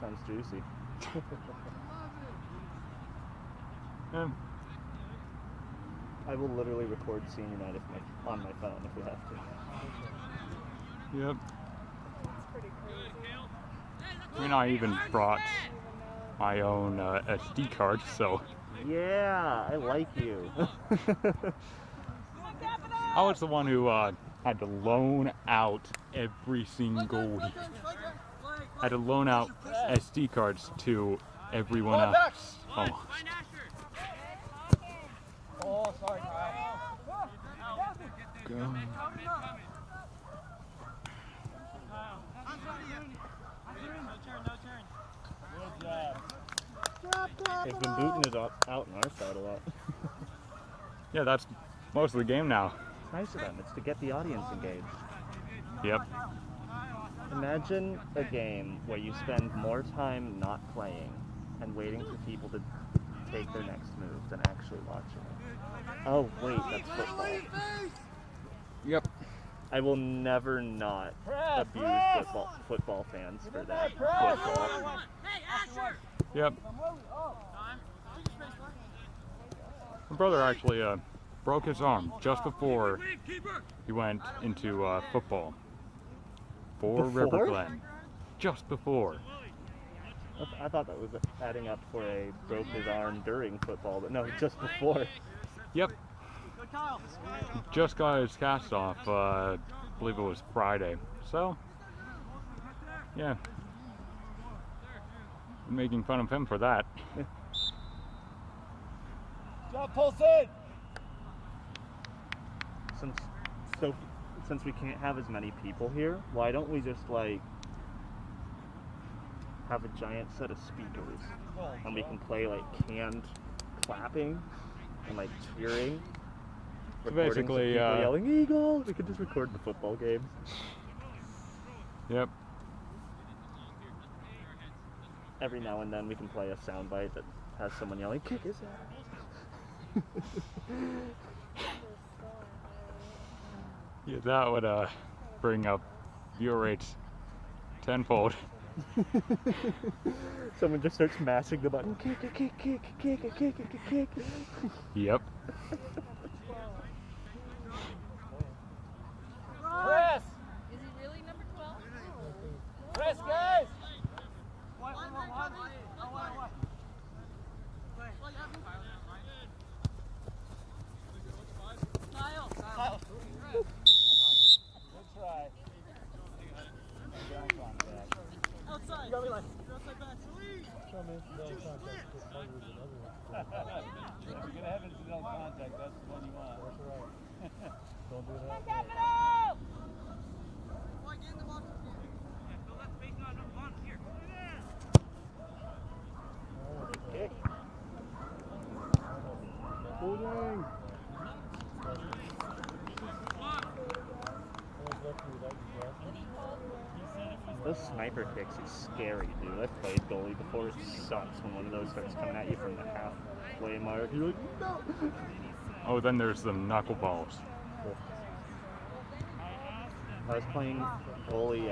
Sounds juicy. I will literally record senior night on my phone if we have to. Yep. That's pretty crazy. I mean, I even brought my own SD card, so. Yeah, I like you. I was the one who had to loan out every single week. I had to loan out SD cards to everyone else. Oh. Oh, sorry, Kyle. Go. No turn. Good job. They've been booting it out on our side a lot. Yeah, that's most of the game now. It's nice of them. It's to get the audience engaged. Yep. Imagine a game where you spend more time not playing and waiting for people to take their next move than actually watching it. Oh wait, that's football. Yep. I will never not abuse football fans for that. Football. Yep. My brother actually broke his arm just before he went into football. For River Glen. Just before. I thought that was adding up for a broke his arm during football, but no, just before. Yep. Just got his cast off, I believe it was Friday. So, yeah. Making fun of him for that. Job, Paulson! Since we can't have as many people here, why don't we just like have a giant set of speakers and we can play like canned clapping and like cheering. So basically, people yelling Eagle. We could just record the football games. Yep. Every now and then we can play a soundbite that has someone yelling, "Kick his ass." Yeah, that would bring up viewer rates tenfold. Someone just starts mashing the button. Kick, kick, kick, kick, kick, kick, kick, kick. Yep. Press! Is he really number 12? Press, guys! Kyle. Good try. Outside. You got me like. You're outside back. Show me. If you're gonna have incidental contact, that's the one you want. That's right. Don't do that. Capital! Kick. Bowling. Those sniper kicks are scary, dude. I've played goalie before. It sucks when one of those starts coming at you from the halfway mark. You're like, no! Oh, then there's the knuckleballs. I was playing goalie,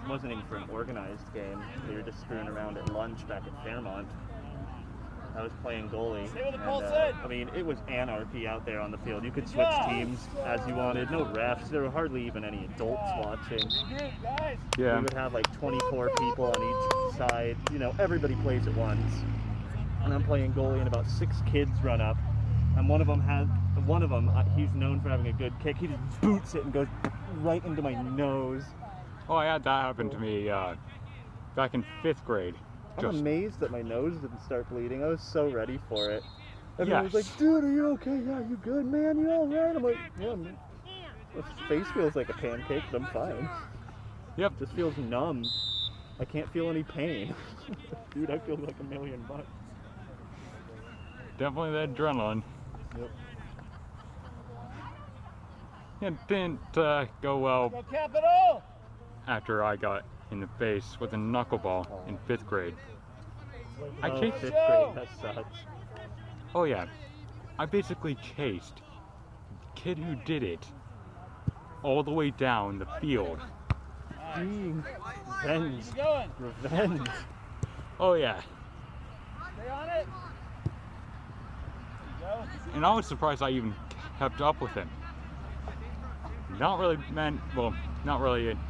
wasn't even for an organized game. We were just screwing around at lunch back at Fairmont. I was playing goalie, and I mean, it was anarchy out there on the field. You could switch teams as you wanted, no refs. There were hardly even any adults watching. Yeah. We would have like 24 people on each side. You know, everybody plays at once. And I'm playing goalie, and about 6 kids run up, and one of them, he's known for having a good kick. He just boots it and goes right into my nose. Oh, I had that happen to me back in 5th grade. I'm amazed that my nose didn't start bleeding. I was so ready for it. Everyone was Yes. like, dude, are you okay? Yeah, you good, man? You all right? I'm like, yeah, man. My face feels like a pancake, but I'm fine. Yep. It just feels numb. I can't feel any pain. Dude, I feel like $1,000,000. Definitely the adrenaline. Yep. It didn't go well Go Capital! after I got in the face with a knuckleball in 5th grade. I Oh, chased 5th grade, that sucks. Oh yeah, I basically chased the kid who did it all the way down the field 15. Revenge. Keep going. Revenge. Oh yeah. Stay on it. There you go. And I was surprised I even kept up with him. Not really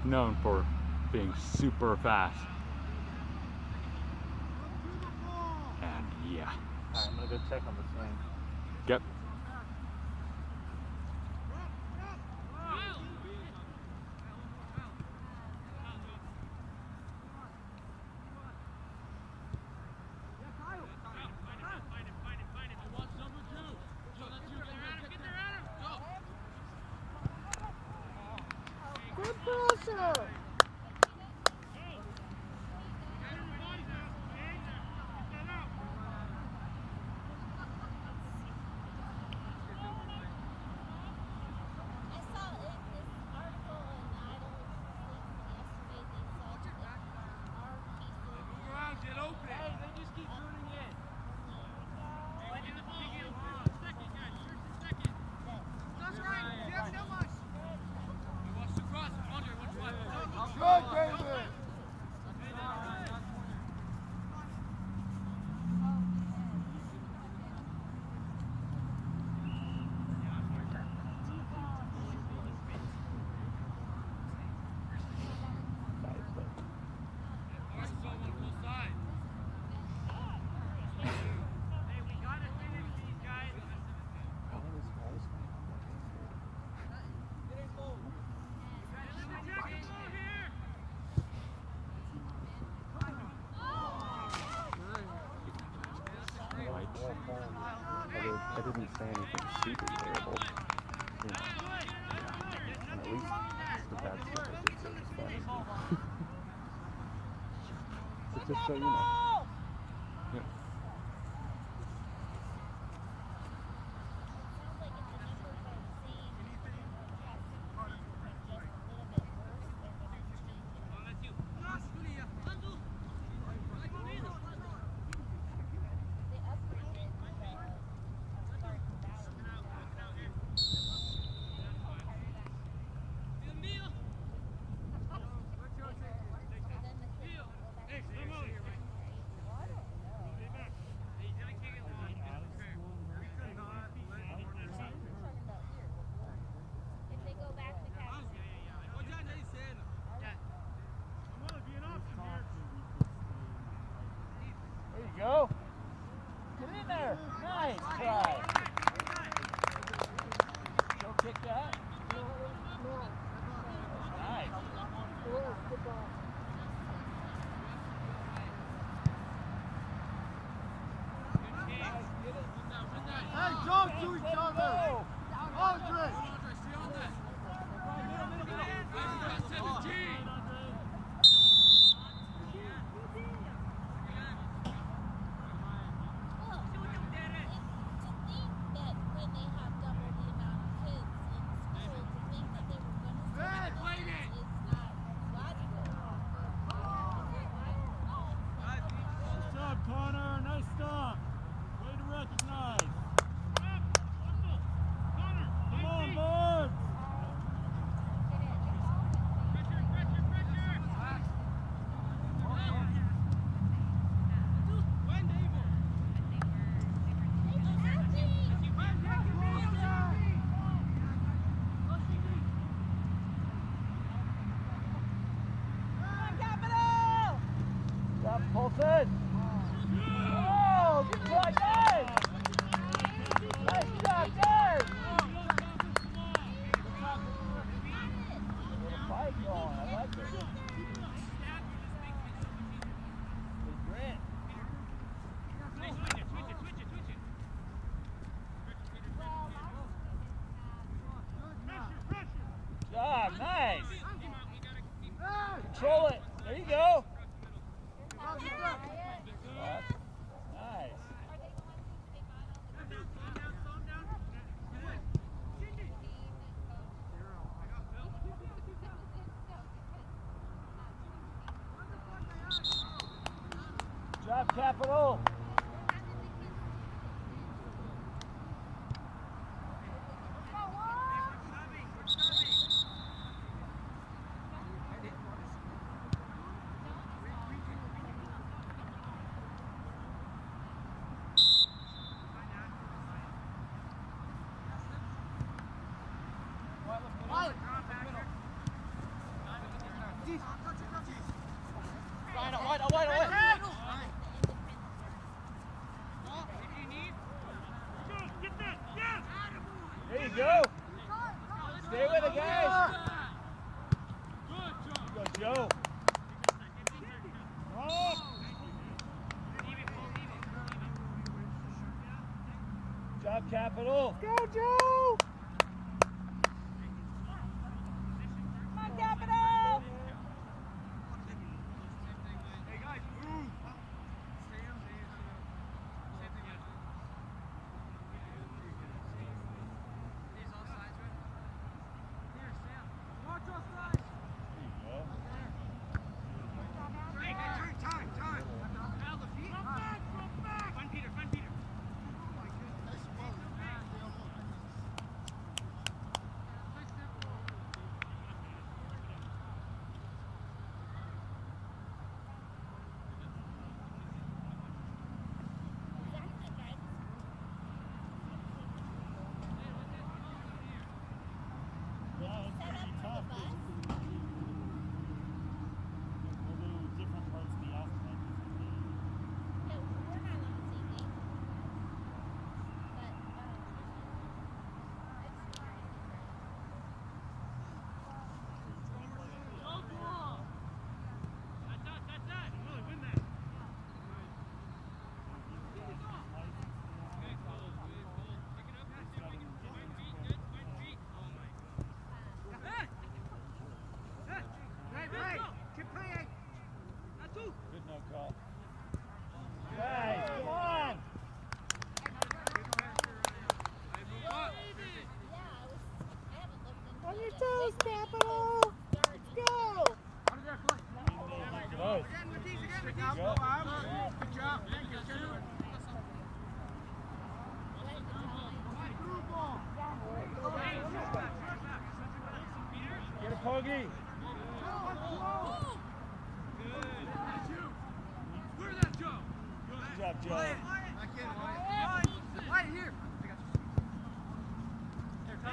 known for being super fast. And yeah. Alright, I'm gonna go check on the swing. Yep. I didn't say anything super terrible. You know. And at least the bad stuff I did say was funny. But just so you know. Yep. Go. Get in there. Nice try. Go kick that. Nice. Hey, talk to each other. Andre. Colton! Oh, good try, guys! Nice job, guys! Little fight going, I like it. Good Grant. Good job, nice! Control it, there you go! Nice. Job, Capital. job, Capital. Go, Joe! Come on, Capital! Hey, guys, move! Watch offside! Time! Out the feet! From back! Find Peter! Good no call. Guys, come on! On your toes, Capital! Let's go! How did that play? Both. Good job. Get a pogey. Good job, Joe. Right here.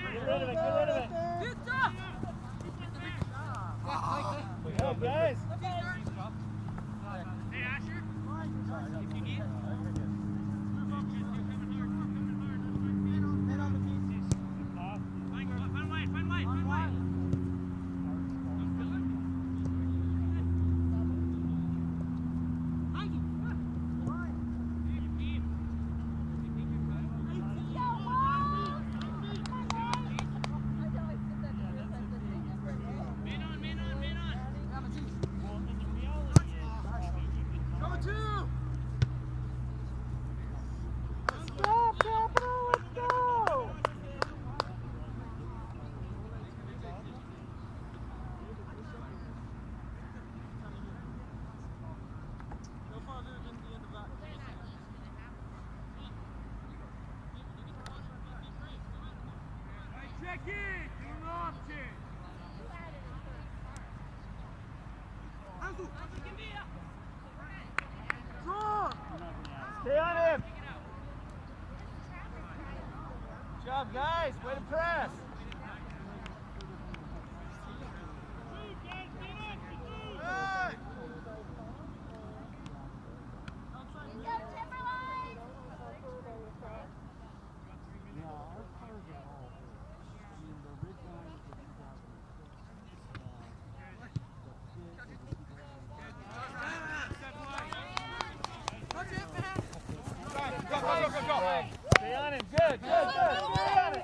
Get rid of it. Good stuff. Good job, guys. Hey, Asher. If you need it. Find wide. Check in! Do an option! Draw! Stay on him. Good job, guys. Way to press. Hey! Go, Timberline! Go! Stay on him. Good. Stay on it.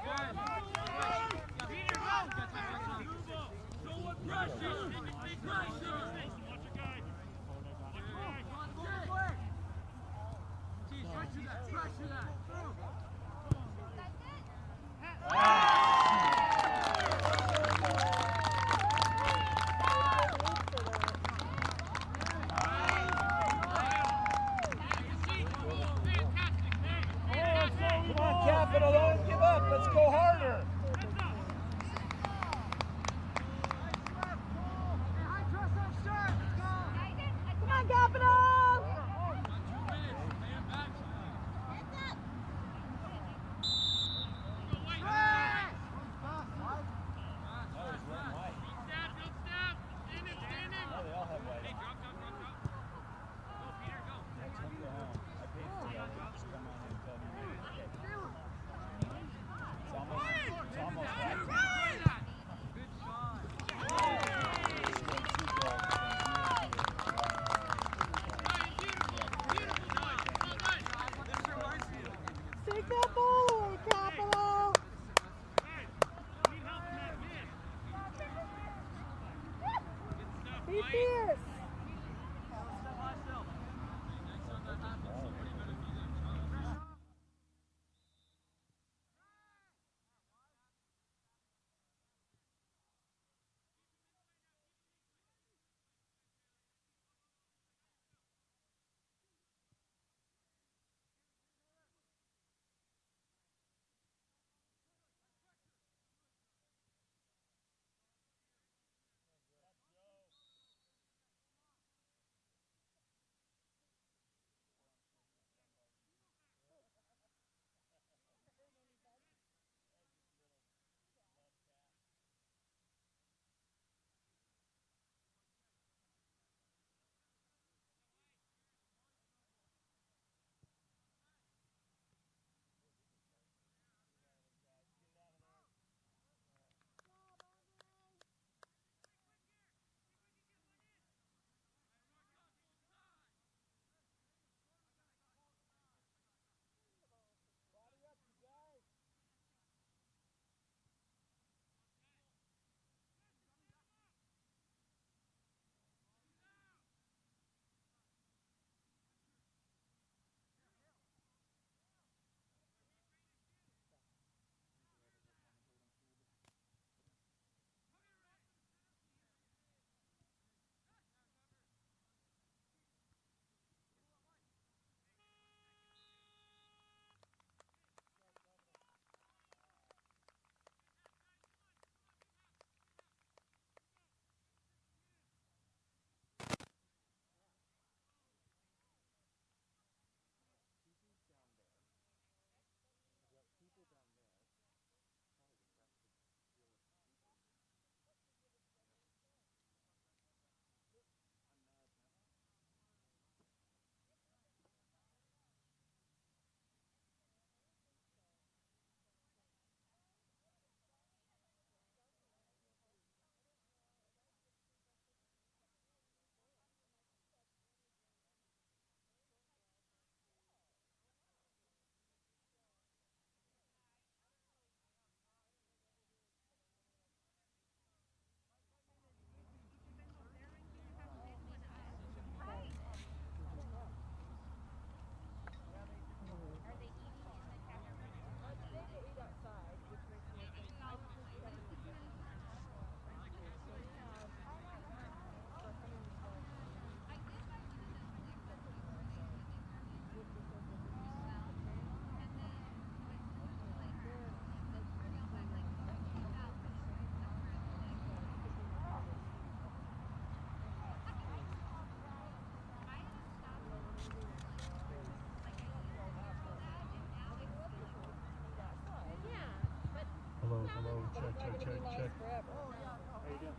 Good. How you doing?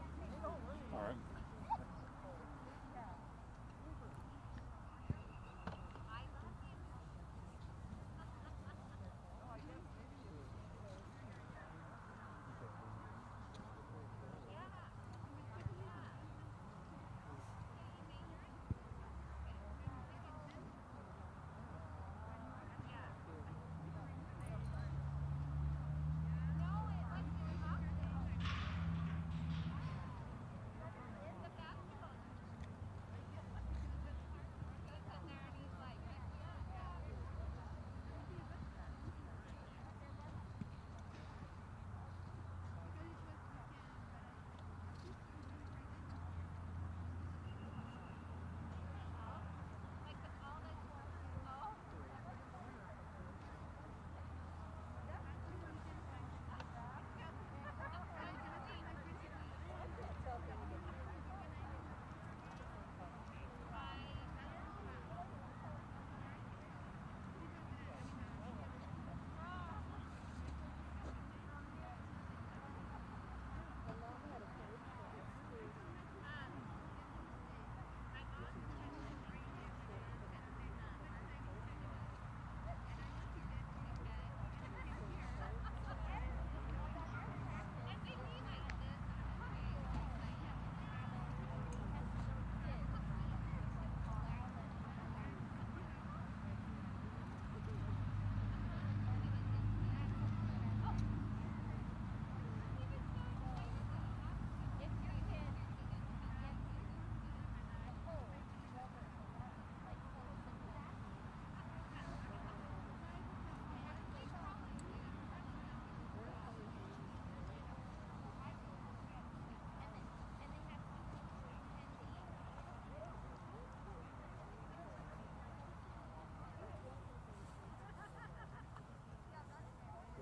All right.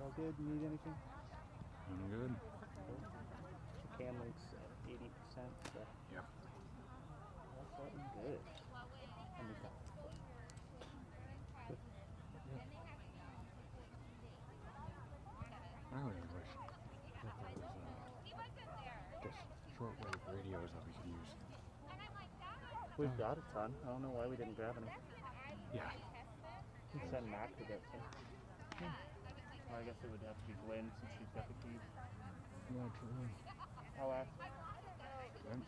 All good? You need anything? I'm good. The cam link's at 80%, so Yep. that's looking good. And we got I really wish that there was, just shortwave radios that we could use. We've got a ton. I don't know why we didn't grab any. Yeah. We can send Mac to get some. Well, I guess it would have to be Gwen since she's got the keys. Yeah, true. I'll ask. Good.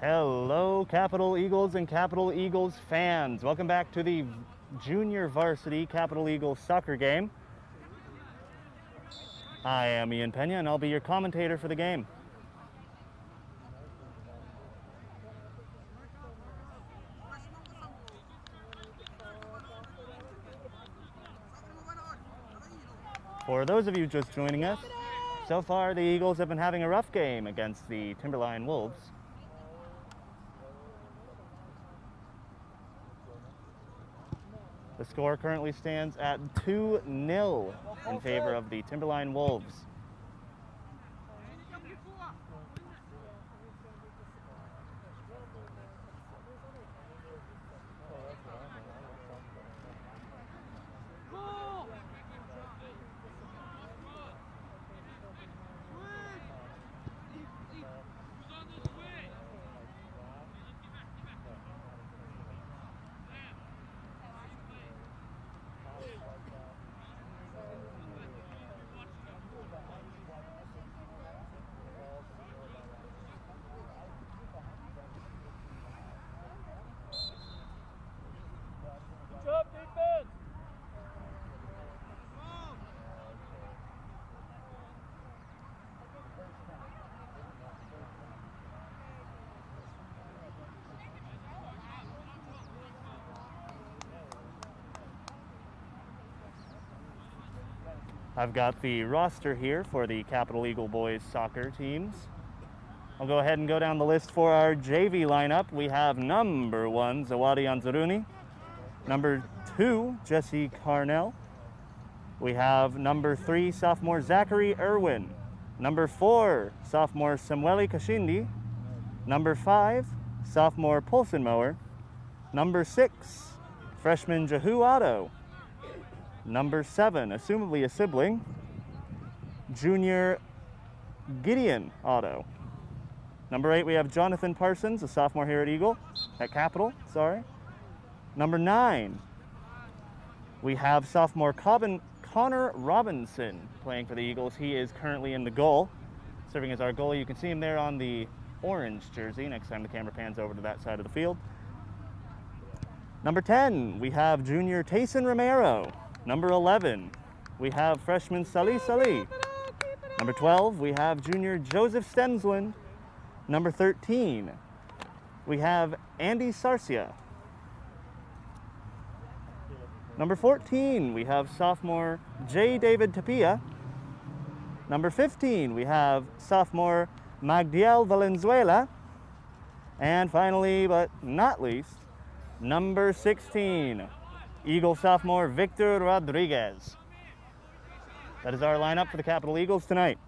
Hello, Capital Eagles and Capital Eagles fans. Welcome back to the junior varsity Capital Eagles soccer game. I am Ian Peña, and I'll be your commentator for the game. For those of you just joining us, so far the Eagles have been having a rough game against the Timberline Wolves. The score currently stands at 2-0 in favor of the Timberline Wolves. I've got the roster here for the Capital Eagle boys soccer teams. I'll go ahead and go down the list for our JV lineup. We have number 1, Zawadi Anzaruni. Number 2, Jesse Carnell. We have number 3, sophomore Zachary Irwin. Number 4, sophomore Samueli Kashindi. Number 5, sophomore Polsenmower. Number 6, freshman Jahu Otto. Number 7, assumably a sibling, junior Gideon Otto. Number 8, we have Jonathan Parsons, a sophomore here at Capital, sorry. Number 9, we have sophomore Connor Robinson playing for the Eagles. He is currently in the goal, serving as our goalie. You can see him there on the orange jersey next time the camera pans over to that side of the field. Number 10, we have junior Tayson Romero. Number 11, we have freshman Salih Salih. Number 12, we have junior Joseph Stensland. Number 13, we have Andy Sarcia. Number 14, we have sophomore J. David Tapia. Number 15, we have sophomore Magdiel Valenzuela. And finally, but not least, number 16, Eagle sophomore Victor Rodriguez. That is our lineup for the Capital Eagles tonight.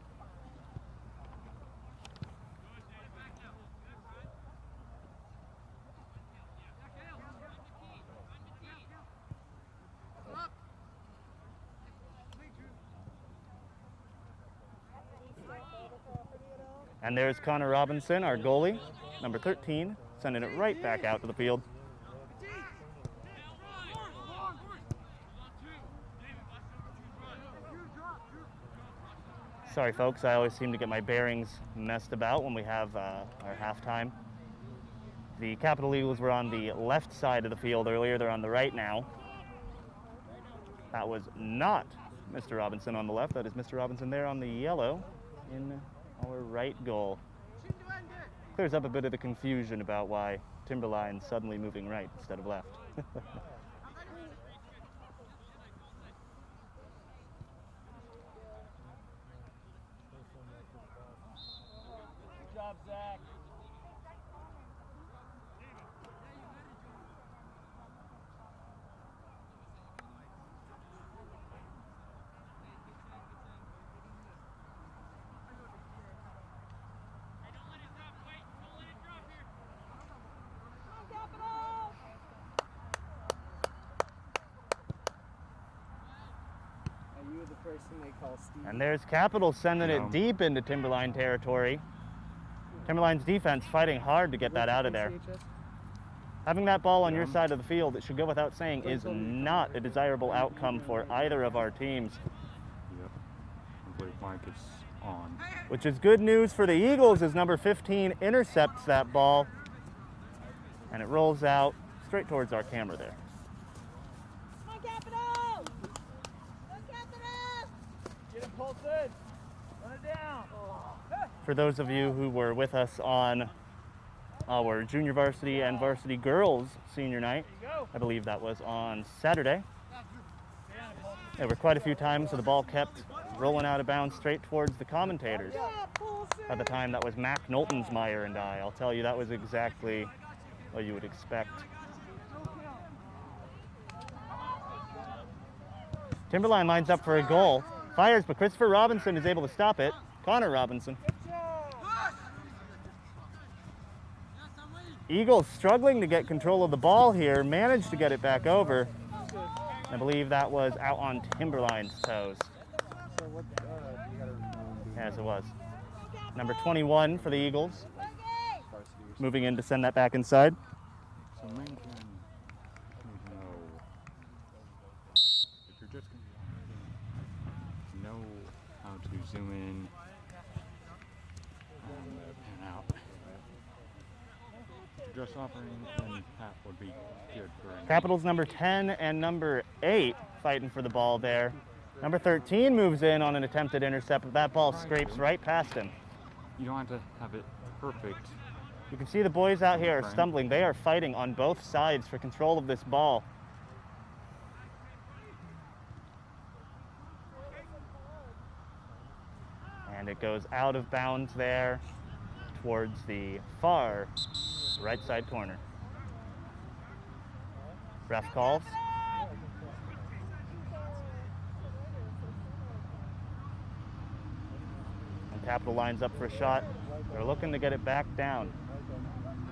And there's Connor Robinson, our goalie, number 13, sending it right back out to the field. Sorry folks, I always seem to get my bearings messed about when we have our halftime. The Capital Eagles were on the left side of the field earlier, they're on the right now. That was not Mr. Robinson on the left, that is Mr. Robinson there on the yellow in our right goal. Clears up a bit of the confusion about why Timberline's suddenly moving right instead of left. Good job, Zach. And there's Capital sending it deep into Timberline territory. Timberline's defense fighting hard to get that out of there. Having that ball on your side of the field, it should go without saying, is not a desirable outcome for either of our teams. Yep. I believe Mike is on. Which is good news for the Eagles as number 15 intercepts that ball And it rolls out straight towards our camera there. Come on, Capital! Go, Capital! Get him, Colton. Run it down. For those of you who were with us on our junior varsity and varsity girls senior night, I believe that was on Saturday. There were quite a few times where the ball kept rolling out of bounds straight towards the commentators. At the time, that was Mac Noltensmeyer and I. I'll tell you, that was exactly what you would expect. Timberline lines up for a goal. Fires, but Christopher Robinson is able to stop it. Connor Robinson. Eagles struggling to get control of the ball here, managed to get it back over. I believe that was out on Timberline's toes. Yes, it was. Number 21 for the Eagles. Moving in to send that back inside. So main can know if you're just going to know how to zoom in and pan out. If you're just operating, then that would be good for any. Capitals number 10 and number 8 fighting for the ball there. Number 13 moves in on an attempted intercept, but that ball scrapes right past him. You don't have to have it perfect. You can see the boys out here are stumbling. They are fighting on both sides for control of this ball. And it goes out of bounds there towards the far right side corner. Ref calls. And Capital lines up for a shot. They're looking to get it back down.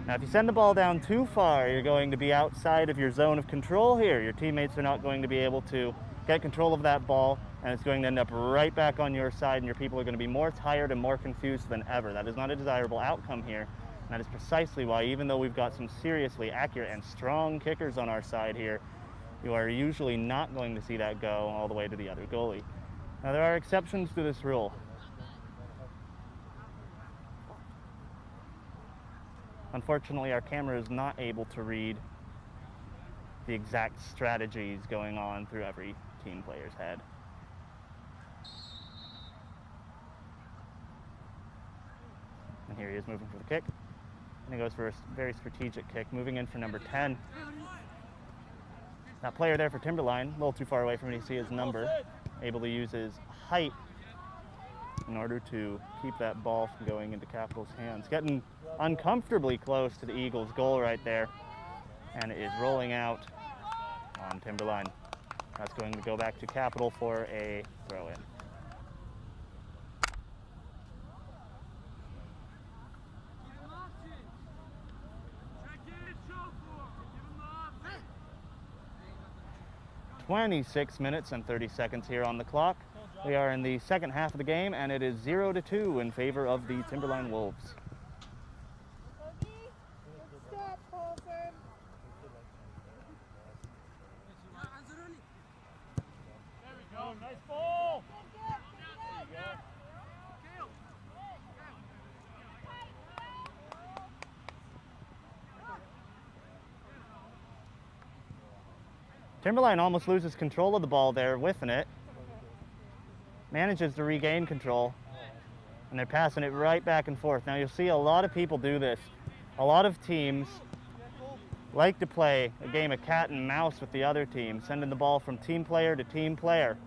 Now, if you send the ball down too far, you're going to be outside of your zone of control here. Your teammates are not going to be able to get control of that ball, and it's going to end up right back on your side, and your people are going to be more tired and more confused than ever. That is not a desirable outcome here. And that is precisely why, even though we've got some seriously accurate and strong kickers on our side here, you are usually not going to see that go all the way to the other goalie. Now, there are exceptions to this rule. Unfortunately, our camera is not able to read the exact strategies going on through every team player's head. And here he is moving for the kick. And he goes for a very strategic kick, moving in for number 10. That player there for Timberline, a little too far away from him to see his number, able to use his height in order to keep that ball from going into Capital's hands. Getting uncomfortably close to the Eagles' goal right there, and it is rolling out on Timberline. That's going to go back to Capital for a throw-in. "26 minutes and 30 seconds here on the clock. We are in the second half of the game, and it is 0-2 in favor of the Timberline Wolves. There we go. Nice ball. Timberline almost loses control of the ball there, whiffing it. Manages to regain control, and they're passing it right back and forth. Now, you'll see a lot of people do this. A lot of teams like to play a game of cat and mouse with the other team, sending the ball from team player to team player,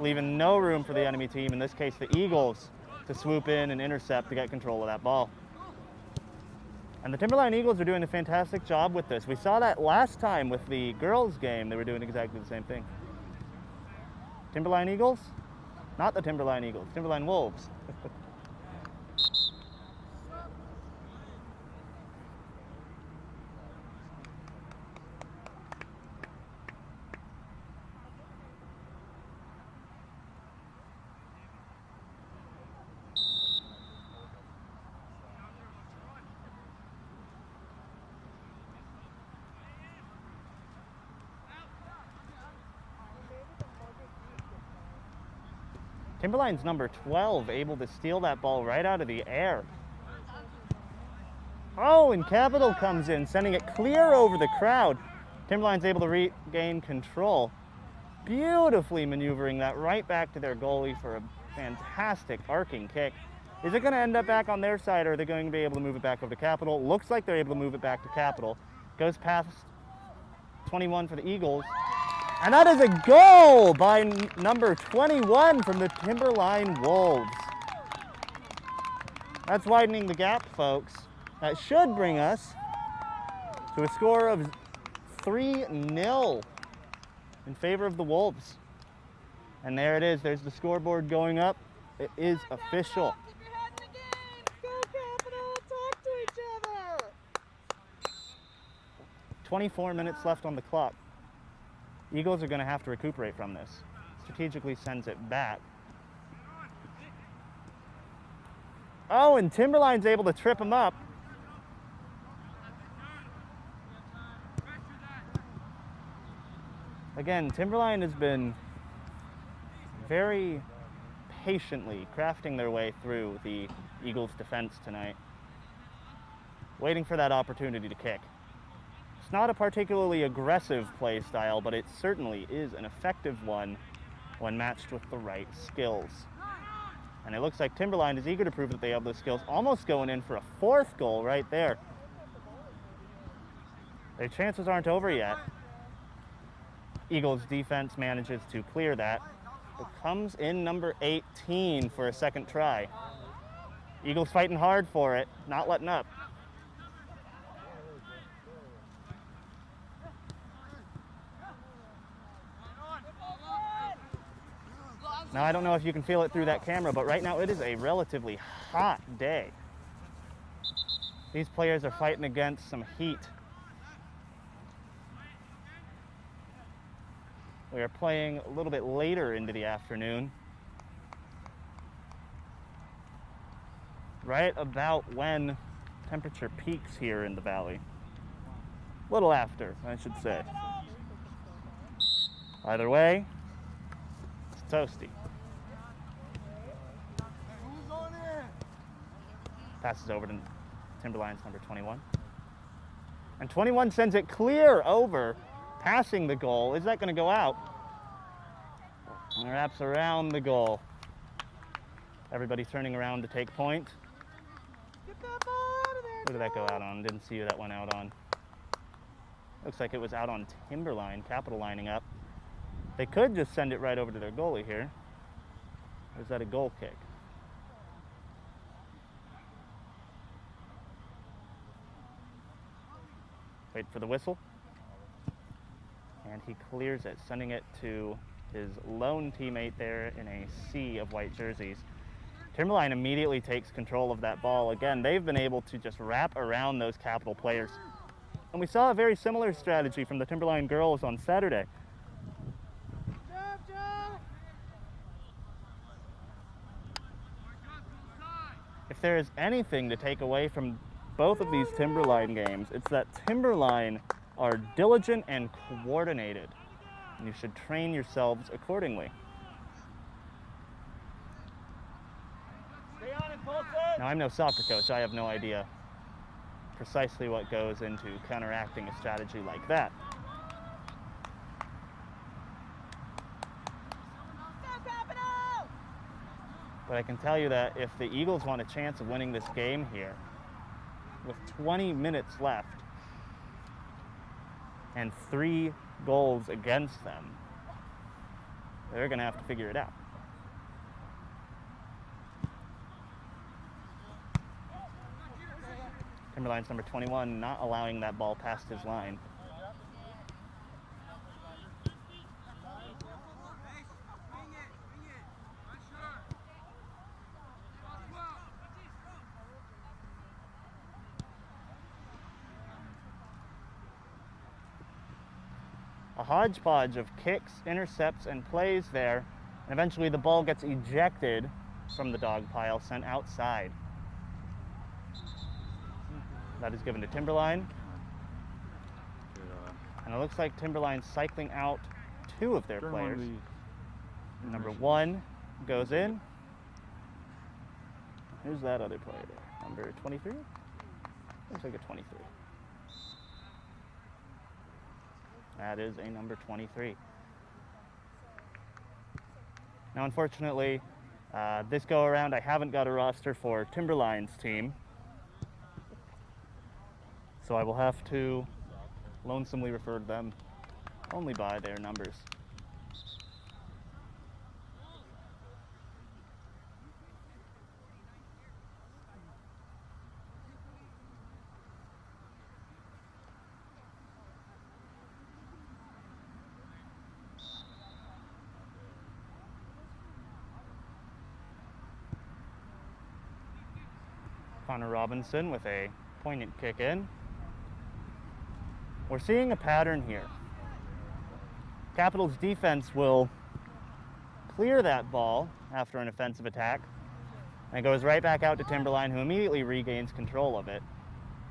leaving no room for the enemy team, in this case the Eagles, to swoop in and intercept to get control of that ball. And the Timberline Eagles are doing a fantastic job with this. We saw that last time with the girls' game. They were doing exactly the same thing. Timberline Eagles? Not the Timberline Eagles, Timberline Wolves. Timberline's number 12 able to steal that ball right out of the air. Oh, and Capital comes in, sending it clear over the crowd. Timberline's able to regain control. Beautifully maneuvering that right back to their goalie for a fantastic arcing kick. Is it going to end up back on their side, or are they going to be able to move it back over to Capital? Looks like they're able to move it back to Capital. Goes past 21 for the Eagles. And that is a goal by number 21 from the Timberline Wolves. That's widening the gap, folks. That should bring us to a score of 3-0 in favor of the Wolves. And there it is. There's the scoreboard going up. It is official. Keep your head in the game. Go Capital. Talk to each other. 24 minutes left on the clock. Eagles are going to have to recuperate from this. Strategically sends it back. Oh, and Timberline's able to trip him up. Again, Timberline has been very patiently crafting their way through the Eagles' defense tonight, waiting for that opportunity to kick. It's not a particularly aggressive play style, but it certainly is an effective one when matched with the right skills. And it looks like Timberline is eager to prove that they have those skills, almost going in for a fourth goal right there. Their chances aren't over yet. Eagles defense manages to clear that. It comes in number 18 for a second try. Eagles fighting hard for it, not letting up. Now, I don't know if you can feel it through that camera, but right now it is a relatively hot day. These players are fighting against some heat. We are playing a little bit later into the afternoon. Right about when temperature peaks here in the valley. A little after, I should say. Either way, it's toasty. Who's on it? Passes over to Timberline's number 21. And 21 sends it clear over, passing the goal. Is that going to go out? And wraps around the goal. Everybody turning around to take point. Get that ball out of there. Who did that go out on? Didn't see who that went out on. Looks like it was out on Timberline, Capital lining up. They could just send it right over to their goalie here. Or is that a goal kick? Wait for the whistle. And he clears it, sending it to his lone teammate there in a sea of white jerseys. Timberline immediately takes control of that ball. Again, they've been able to just wrap around those Capital players. And we saw a very similar strategy from the Timberline girls on Saturday. Good job, Joe. If there is anything to take away from both of these Timberline games, it's that Timberline are diligent and coordinated, and you should train yourselves accordingly. Stay on it, Colton. Now, I'm no soccer coach. I have no idea precisely what goes into counteracting a strategy like that. Go Capital. But I can tell you that if the Eagles want a chance of winning this game here, with 20 minutes left and 3 goals against them, they're going to have to figure it out. Timberline's number 21 not allowing that ball past his line. A hodgepodge of kicks, intercepts, and plays there, and eventually the ball gets ejected from the dog pile, sent outside. That is given to Timberline. And it looks like Timberline's cycling out 2 of their players. Number 1 goes in. Who's that other player there? Number 23? Looks like a 23. That is a number 23. Now, unfortunately, this go around, I haven't got a roster for Timberline's team. So I will have to lonesomely refer to them only by their numbers. Connor Robinson with a poignant kick in. We're seeing a pattern here. Capital's defense will clear that ball after an offensive attack, and it goes right back out to Timberline, who immediately regains control of it.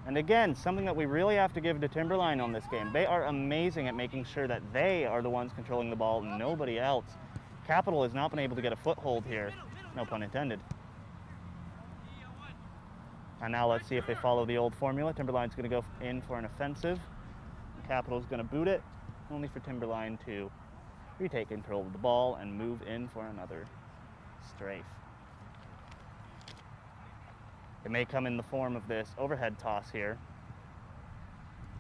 And again, something that we really have to give to Timberline on this game. They are amazing at making sure that they are the ones controlling the ball, nobody else. Capital has not been able to get a foothold here, no pun intended. And now let's see if they follow the old formula. Timberline's going to go in for an offensive. Capital's going to boot it, only for Timberline to retake control of the ball and move in for another strafe. It may come in the form of this overhead toss here.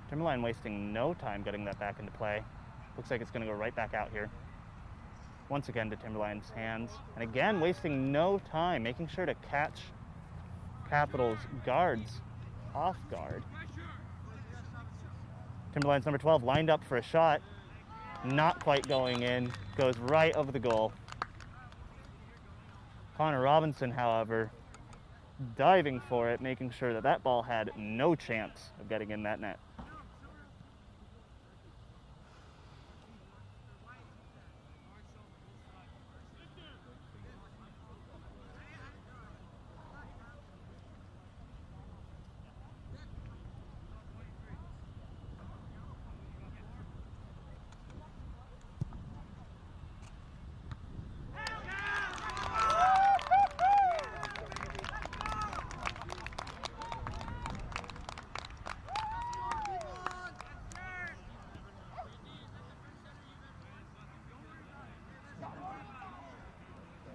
Timberline wasting no time getting that back into play. Looks like it's going to go right back out here. Once again to Timberline's hands. And again, wasting no time, making sure to catch Capital's guards off guard. Timberline's number 12 lined up for a shot. Not quite going in. Goes right over the goal. Connor Robinson, however, diving for it, making sure that that ball had no chance of getting in that net.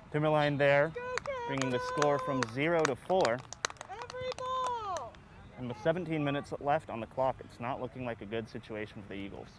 Timberline there, bringing the score from 0 to 4. Every ball! And with 17 minutes left on the clock, it's not looking like a good situation for the Eagles.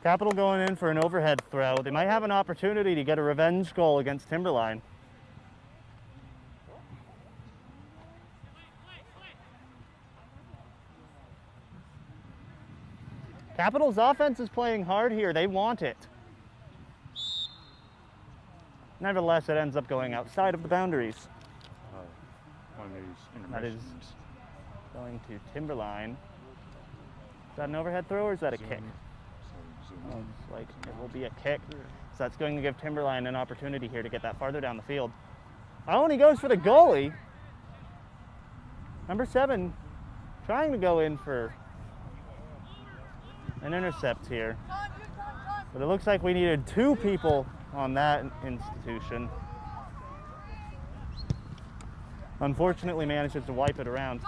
Capital going in for an overhead throw. They might have an opportunity to get a revenge goal against Timberline. Capital's offense is playing hard here. They want it. Nevertheless, it ends up going outside of the boundaries. One of these That is intermissions. going to Timberline. Is that an overhead throw or is that a kick? Oh, it's like it will be a kick. So that's going to give Timberline an opportunity here to get that farther down the field. Oh, and he goes for the goalie. Number 7 trying to go in for an intercept here. But it looks like we needed 2 people on that institution. Unfortunately manages to wipe it around.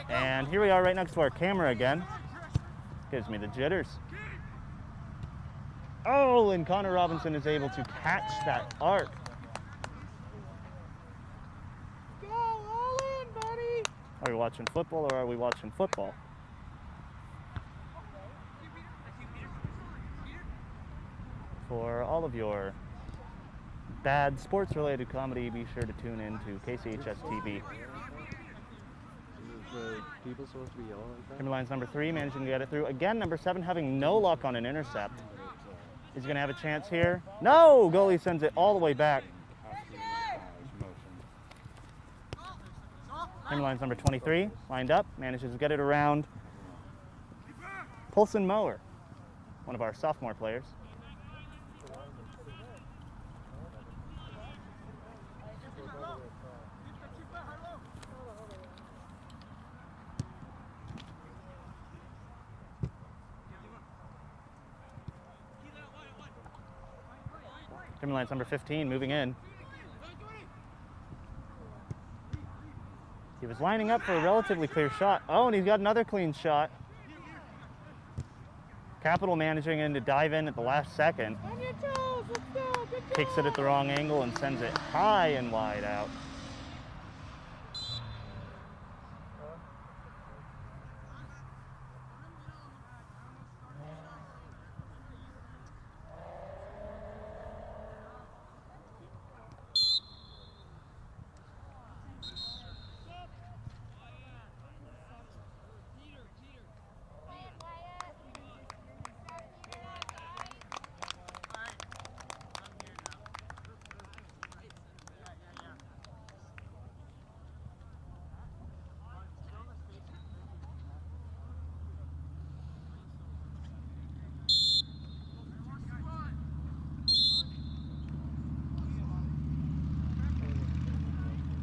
And here we are right next to our camera again. Gives me the jitters. Oh, and Connor Robinson is able to catch that arc. Go all in, buddy! Are we watching football or are we watching football? For all of your bad sports-related comedy, be sure to tune in to KCHS TV. Is the people supposed to be yelling like that? Timberline's number 3, managing to get it through. Again, number 7 having no luck on an intercept. He's going to have a chance here. No! Goalie sends it all the way back. Timberline's number 23, lined up, manages to get it around. Noltensmeyer, one of our sophomore players. Timberline's number 15, moving in. He was lining up for a relatively clear shot. Oh, and he's got another clean shot. Capital managing in to dive in at the last second. On your toes, let's go. Good Kicks it job. at the wrong angle and sends it high and wide out.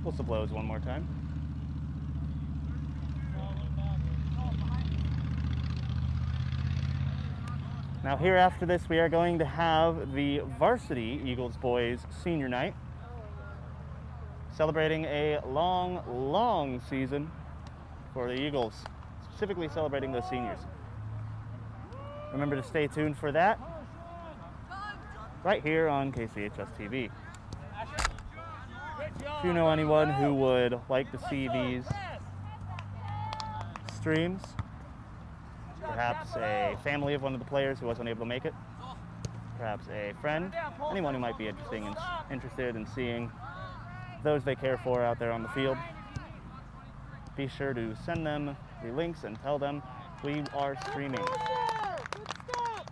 Whistle blows one more time. Now here after this, we are going to have the Varsity Eagles boys senior night, celebrating a long, long season for the Eagles, specifically celebrating those seniors. Remember to stay tuned for that right here on KCHS TV. If you know anyone who would like to see these streams, perhaps a family of one of the players who wasn't able to make it, perhaps a friend, anyone who might be interested in seeing those they care for out there on the field, be sure to send them the links and tell them we are streaming. Good stop.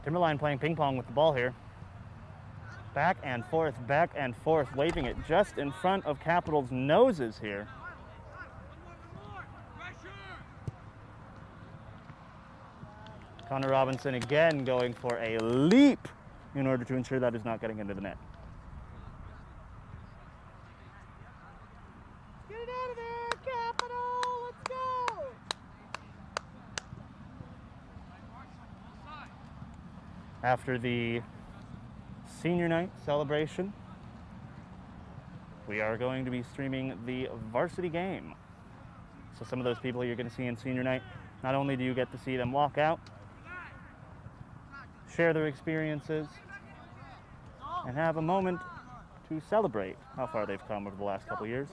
Timberline playing ping pong with the ball here. Back and forth, waving it just in front of Capital's noses here. Connor Robinson again going for a leap in order to ensure that is not getting into the net. Get it out of there, Capital. Let's go. After the senior night celebration, we are going to be streaming the varsity game. So some of those people you're going to see in senior night, not only do you get to see them walk out, share their experiences, and have a moment to celebrate how far they've come over the last couple years,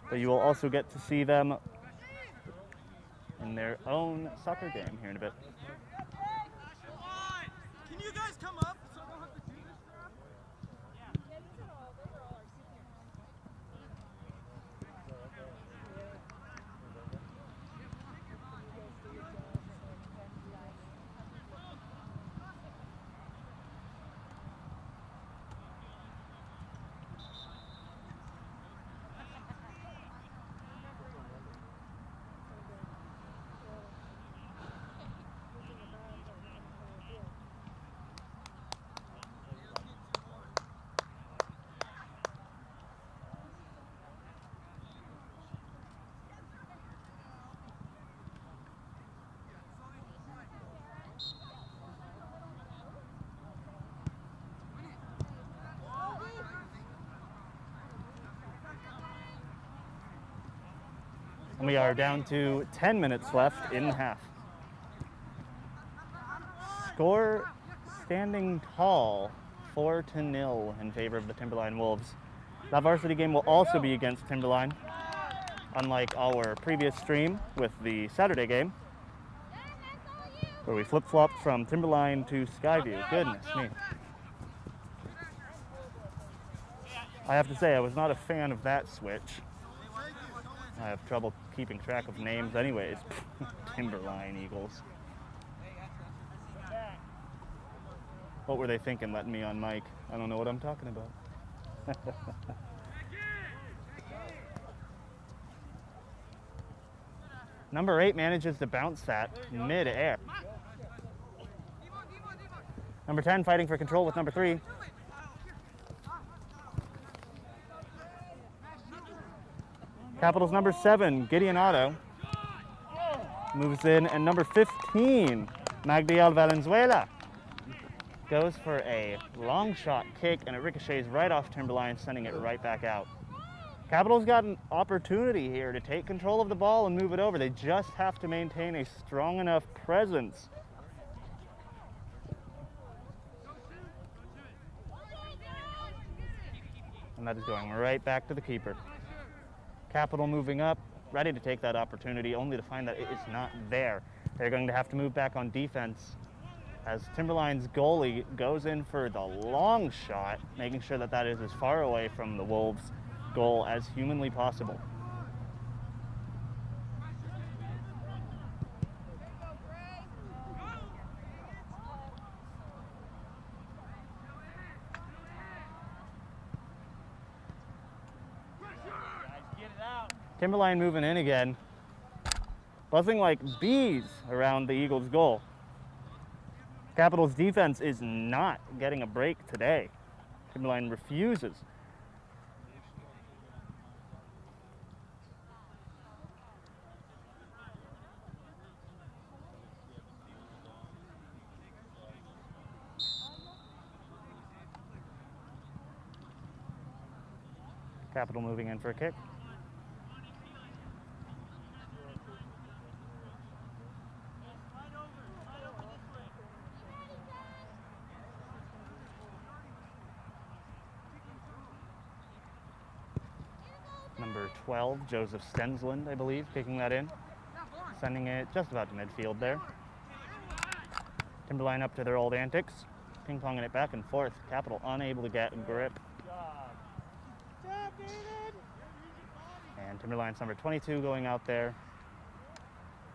but you will also get to see them in their own soccer game here in a bit. Can you guys come up so I don't have to do this crap? And we are down to 10 minutes left in half. score standing tall, 4-0 in favor of the Timberline Wolves. That varsity game will also be against Timberline, unlike our previous stream with the Saturday game, where we flip-flopped from Timberline to Skyview. Goodness me. I have to say, I was not a fan of that switch. I have trouble keeping track of names anyways. Timberline Eagles. What were they thinking letting me on mic? I don't know what I'm talking about. Number 8 manages to bounce that mid-air. Number 10 fighting for control with number 3. Capitals number 7, Gideon Otto, moves in, and number 15, Magdiel Valenzuela, goes for a long shot kick, and it ricochets right off Timberline, sending it right back out. Capitals got an opportunity here to take control of the ball and move it over. They just have to maintain a strong enough presence. And that is going right back to the keeper. Capital moving up, ready to take that opportunity, only to find that it is not there. They're going to have to move back on defense as Timberline's goalie goes in for the long shot, making sure that that is as far away from the Wolves' goal as humanly possible. Timberline moving in again, buzzing like bees around the Eagles' goal. Capitals' defense is not getting a break today. Timberline refuses. Capital moving in for a kick. Number 12, Joseph Stensland, I believe, kicking that in, sending it just about to midfield there. Timberline up to their old antics, ping-ponging it back and forth. Capital unable to get a grip. And Timberline's number 22 going out there,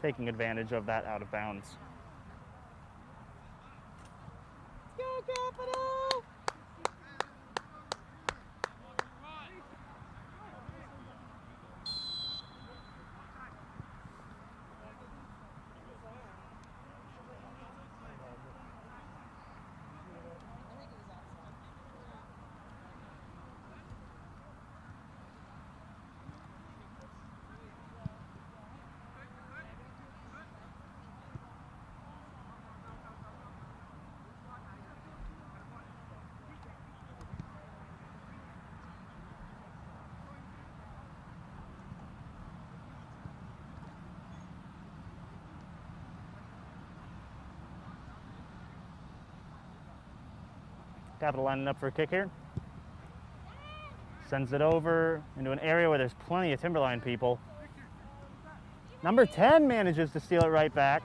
taking advantage of that out of bounds. Go Capital! Capital lining up for a kick here. Sends it over into an area where there's plenty of Timberline people. Number 10 manages to steal it right back.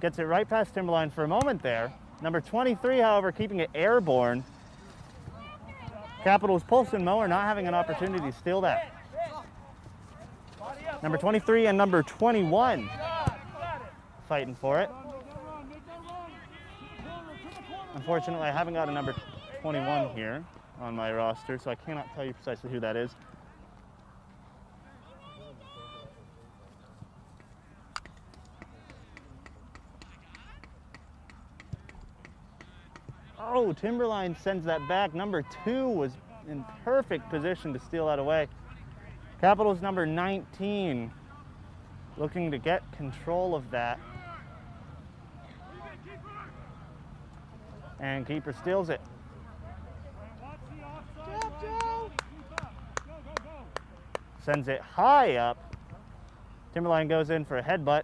Gets it right past Timberline for a moment there. Number 23, however, keeping it airborne. Capital's Pulse and Mower not having an opportunity to steal that. Number 23 and number 21 fighting for it. Unfortunately, I haven't got a number 21 here on my roster, so I cannot tell you precisely who that is. Oh, Timberline sends that back. Number 2 was in perfect position to steal that away. Capital's number 19 looking to get control of that. And keeper steals it. Sends it high up. Timberline goes in for a headbutt.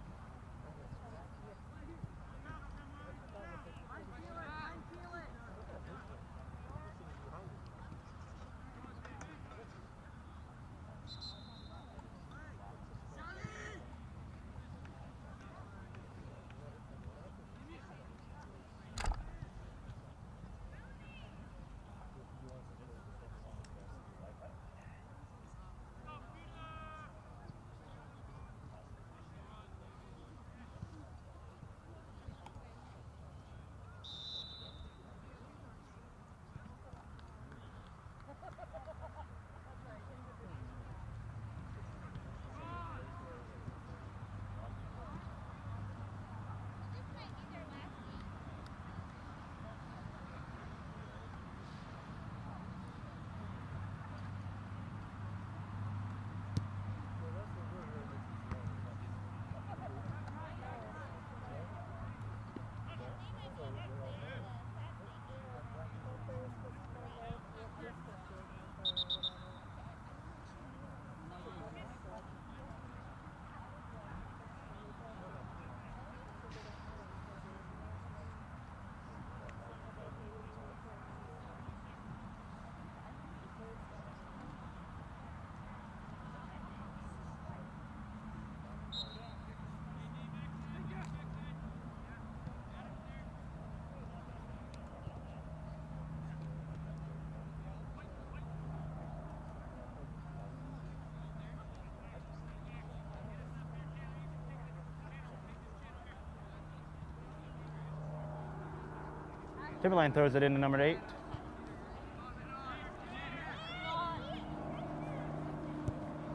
Timberline throws it into number 8.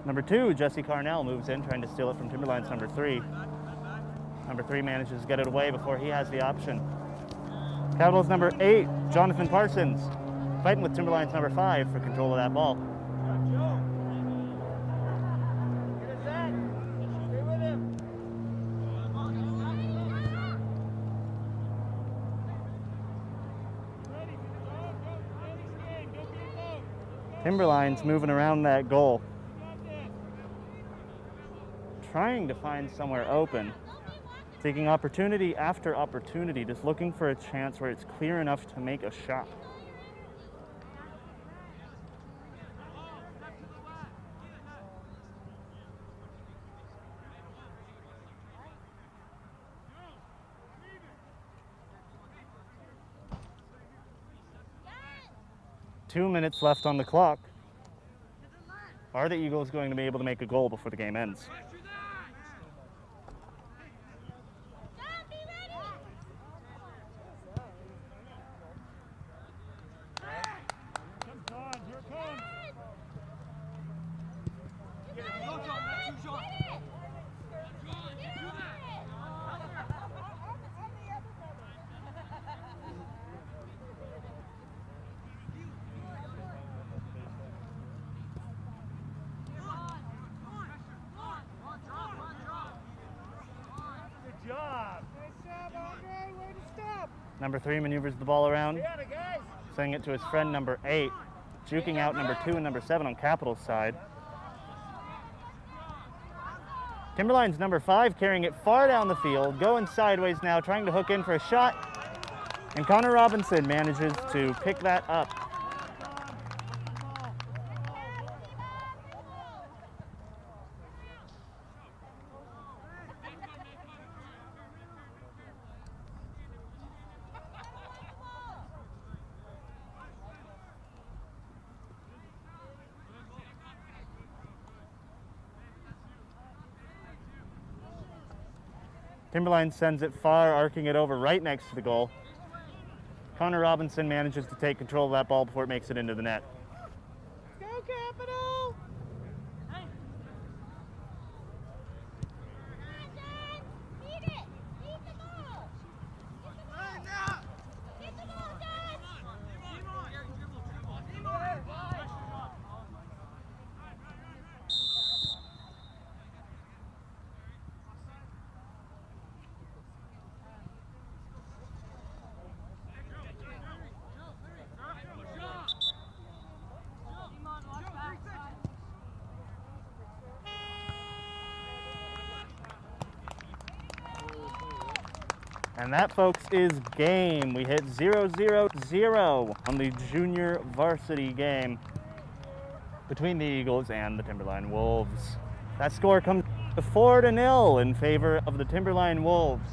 Number 2, Jesse Carnell moves in, trying to steal it from Timberline's number 3. Number 3 manages to get it away before he has the option. Capitals number 8, Jonathan Parsons, fighting with Timberline's number 5 for control of that ball. Timberline's moving around that goal, trying to find somewhere open, taking opportunity after opportunity, just looking for a chance where it's clear enough to make a shot. Two minutes left on the clock. Are the Eagles going to be able to make a goal before the game ends? Number 3 maneuvers the ball around, sending it to his friend number 8, juking out number 2 and number 7 on Capital's side. Timberline's number 5 carrying it far down the field, going sideways now, trying to hook in for a shot, and Connor Robinson manages to pick that up. Timberline sends it far, arcing it over right next to the goal. Connor Robinson manages to take control of that ball before it makes it into the net. Go Capital! And that, folks, is game. We hit 0-0-0 on the junior varsity game between the Eagles and the Timberline Wolves. That score comes to 4-0 in favor of the Timberline Wolves.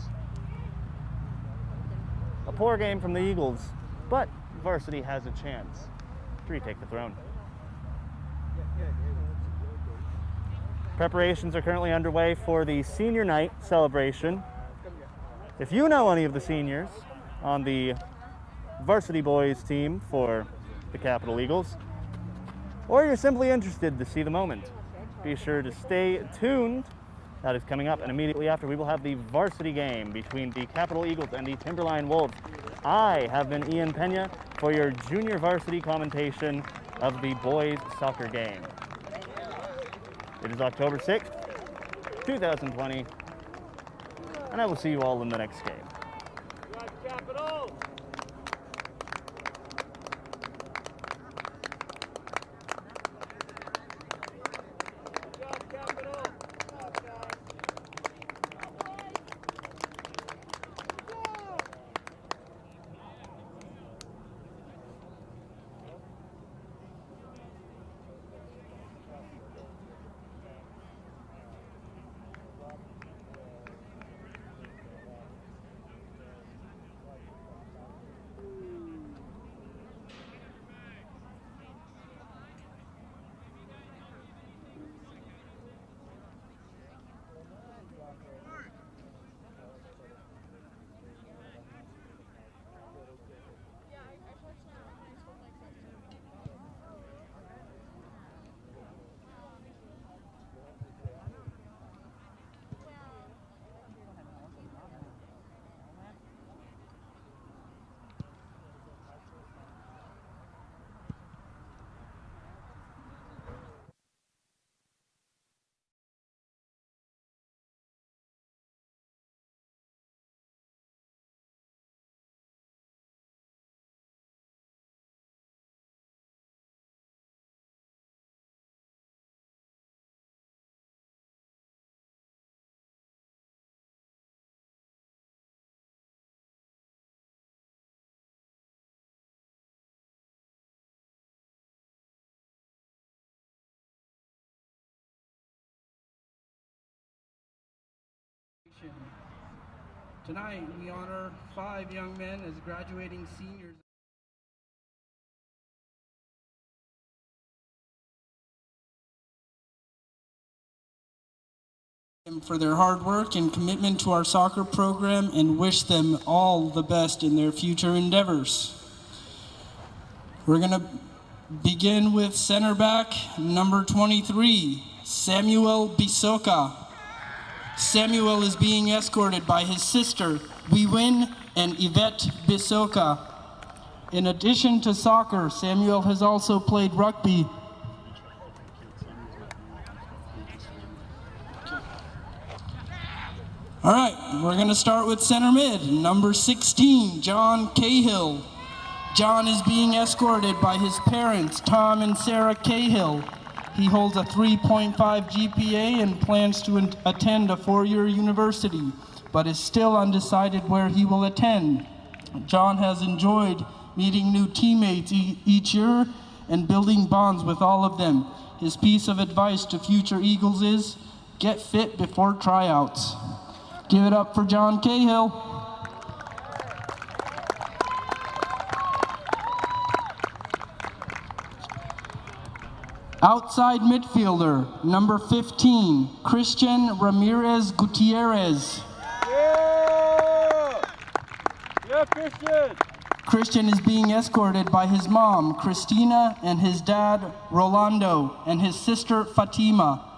A poor game from the Eagles, but varsity has a chance to retake the throne. Preparations are currently underway for the senior night celebration. If you know any of the seniors on the varsity boys team for the Capital Eagles, or you're simply interested to see the moment, be sure to stay tuned. That is coming up, and immediately after we will have the varsity game between the Capital Eagles and the Timberline Wolves. I have been Ian Peña for your junior varsity commentation of the boys soccer game. It is October 6th, 2020. And I will see you all in the next game. Capital! recognition. Tonight, we honor 5 young men as graduating seniors. For their hard work and commitment to our soccer program, and wish them all the best in their future endeavors. We're going to begin with center back number 23, Samuel Bisoka. Samuel is being escorted by his sister, Wiwin and Yvette Bisoka. In addition to soccer, Samuel has also played rugby. All right, we're going to start with center mid, number 16, John Cahill. John is being escorted by his parents, Tom and Sarah Cahill. He holds a 3.5 GPA and plans to attend a 4-year university, but is still undecided where he will attend. John has enjoyed meeting new teammates each year and building bonds with all of them. His piece of advice to future Eagles is, get fit before tryouts. Give it up for John Cahill. Outside midfielder, number 15, Christian Ramirez Gutierrez. Yeah! Yeah, Christian! Christian is being escorted by his mom, Christina, and his dad, Rolando, and his sister, Fatima.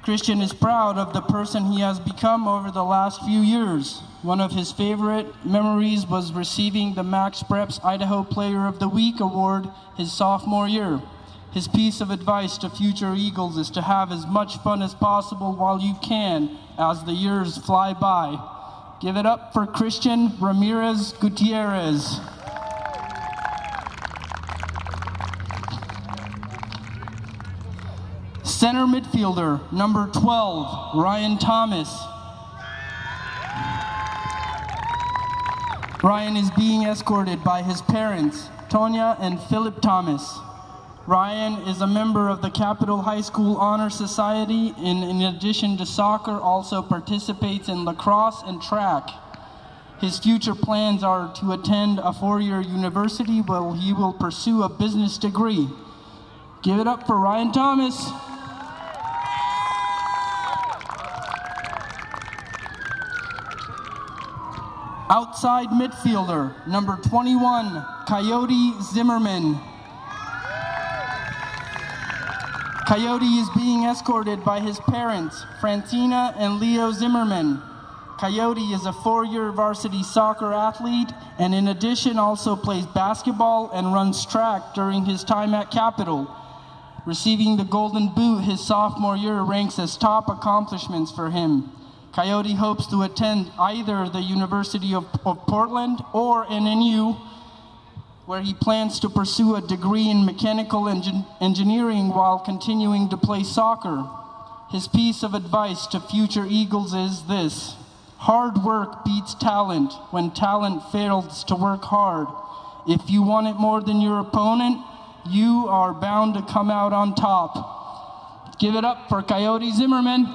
Christian is proud of the person he has become over the last few years. One of his favorite memories was receiving the Max Preps Idaho Player of the Week award his sophomore year. His piece of advice to future Eagles is to have as much fun as possible while you can as the years fly by. Give it up for Christian Ramirez Gutierrez. Center midfielder, number 12, Ryan Thomas. Ryan is being escorted by his parents, Tonya and Philip Thomas. Ryan is a member of the Capitol High School Honor Society, and in addition to soccer, also participates in lacrosse and track. His future plans are to attend a 4-year university where he will pursue a business degree. Give it up for Ryan Thomas. Outside midfielder, number 21, Coyote Zimmerman. Coyote is being escorted by his parents, Francina and Leo Zimmerman. Coyote is a 4-year varsity soccer athlete, and in addition also plays basketball and runs track during his time at Capitol. Receiving the Golden Boot his sophomore year ranks as top accomplishments for him. Coyote hopes to attend either the University of Portland or NNU, where he plans to pursue a degree in mechanical engineering while continuing to play soccer. His piece of advice to future Eagles is this: hard work beats talent when talent fails to work hard. If you want it more than your opponent, you are bound to come out on top. Give it up for Coyote Zimmerman.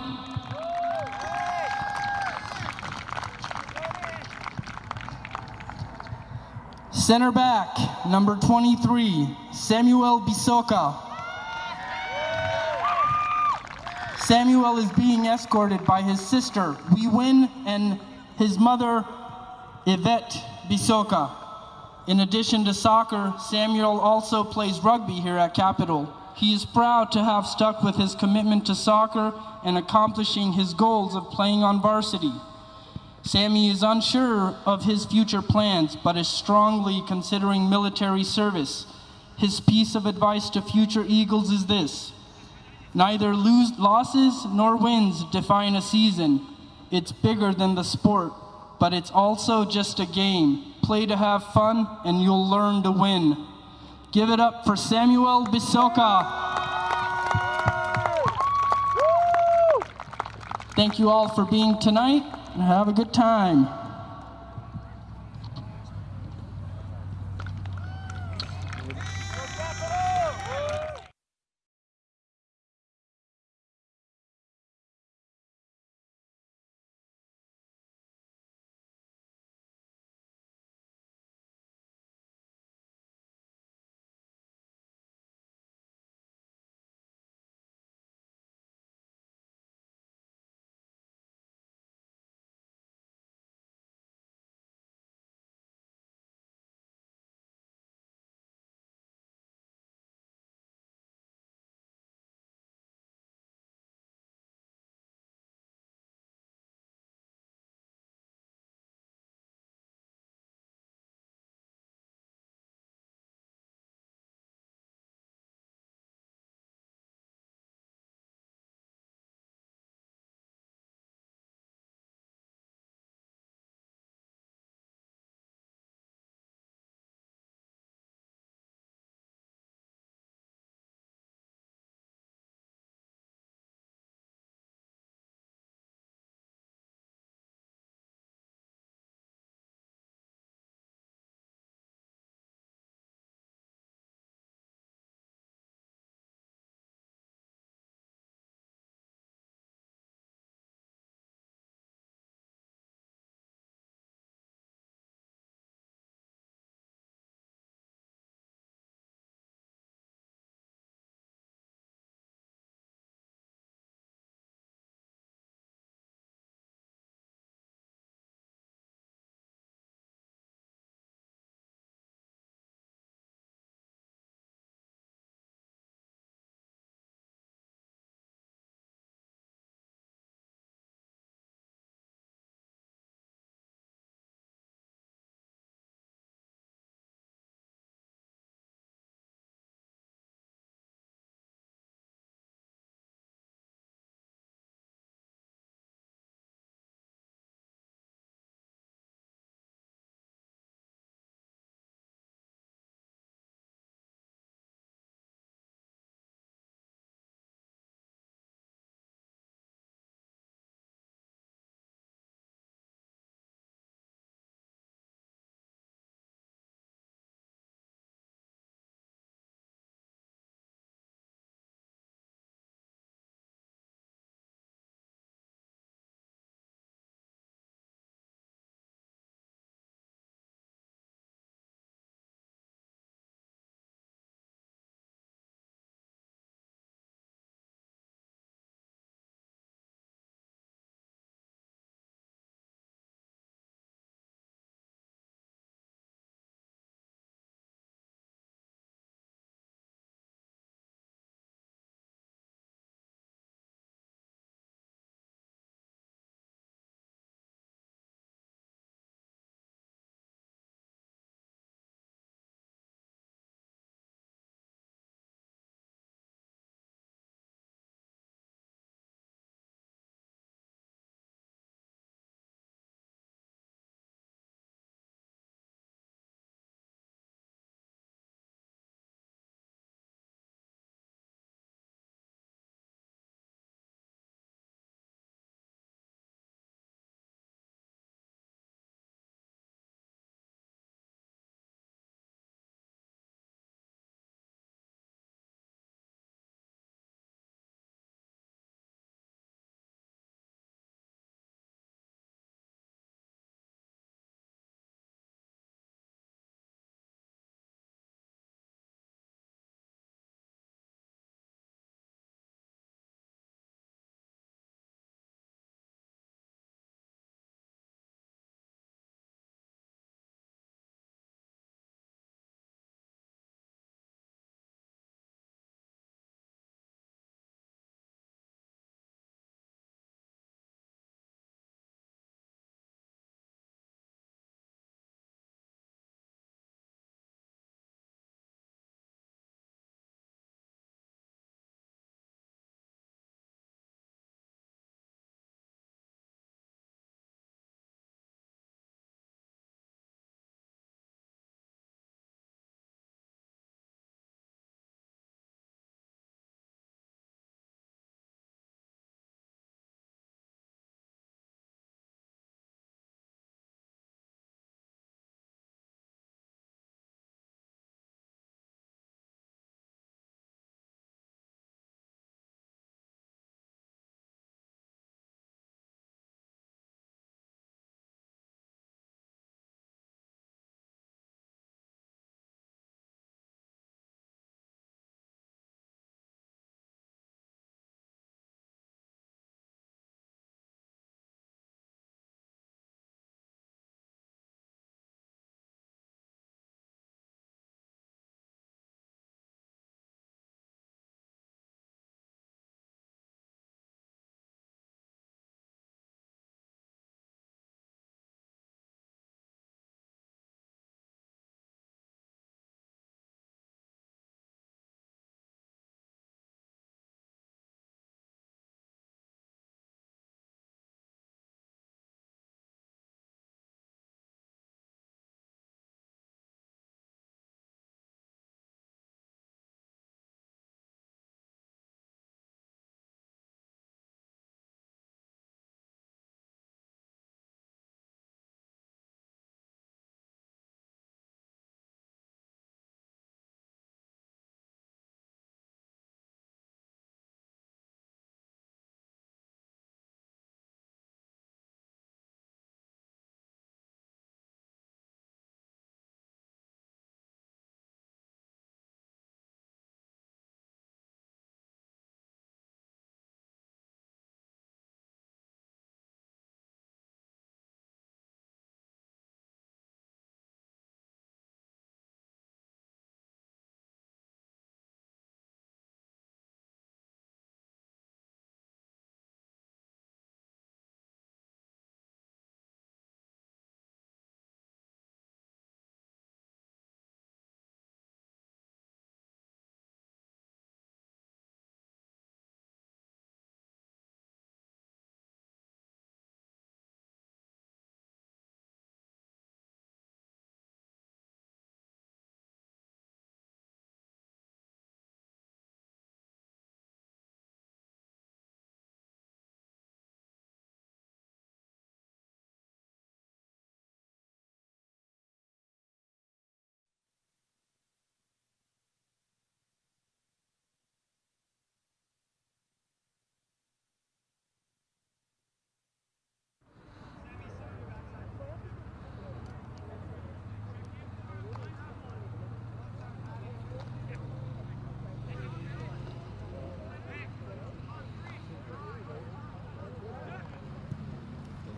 Center back, number 23, Samuel Bisoka. Samuel is being escorted by his sister, Wiwin, and his mother, Yvette Bisoka. In addition to soccer, Samuel also plays rugby here at Capitol. He is proud to have stuck with his commitment to soccer and accomplishing his goals of playing on varsity. Sammy is unsure of his future plans, but is strongly considering military service. His piece of advice to future Eagles is this: neither losses nor wins define a season. It's bigger than the sport, but it's also just a game. Play to have fun, and you'll learn to win. Give it up for Samuel Bisoka. Thank you all for being tonight, and have a good time.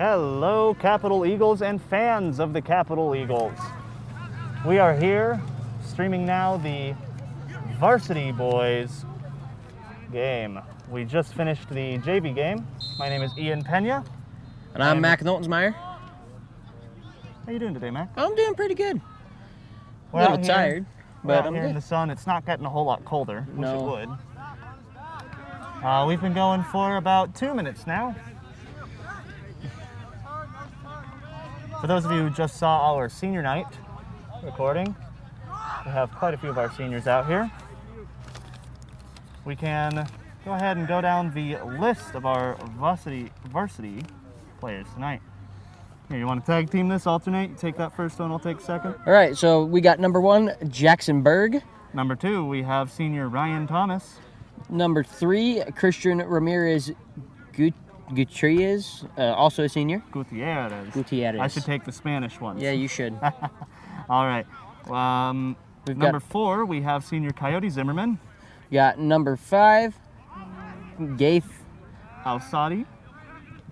Hello, Capital Eagles and fans of the Capital Eagles. We are here streaming now the Varsity Boys game. We just finished the JV game. My name is Ian Peña. And I'm Mac Noltensmeyer. How you doing today, Mac? I'm doing pretty good. We're a little out here- tired, we're but out I'm here in good. the sun. It's not getting a whole lot colder, which No. it would. We've been going for about 2 minutes now. For those of you who just saw our senior night recording, we have quite a few of our seniors out here. We can go ahead and go down the list of our varsity players tonight. Here, you want to tag team this, alternate? You take that first one, I'll take second. All right, so we got number 1, Jackson Berg. Number 2, we have senior Ryan Thomas. Number 3, Christian Ramirez Gutierrez, also a senior. Gutierrez. I should take the Spanish ones. Yeah, you should. All right. We've Number got 4, we have senior Coyote Zimmerman. got number 5, Gaith Al-Sadi.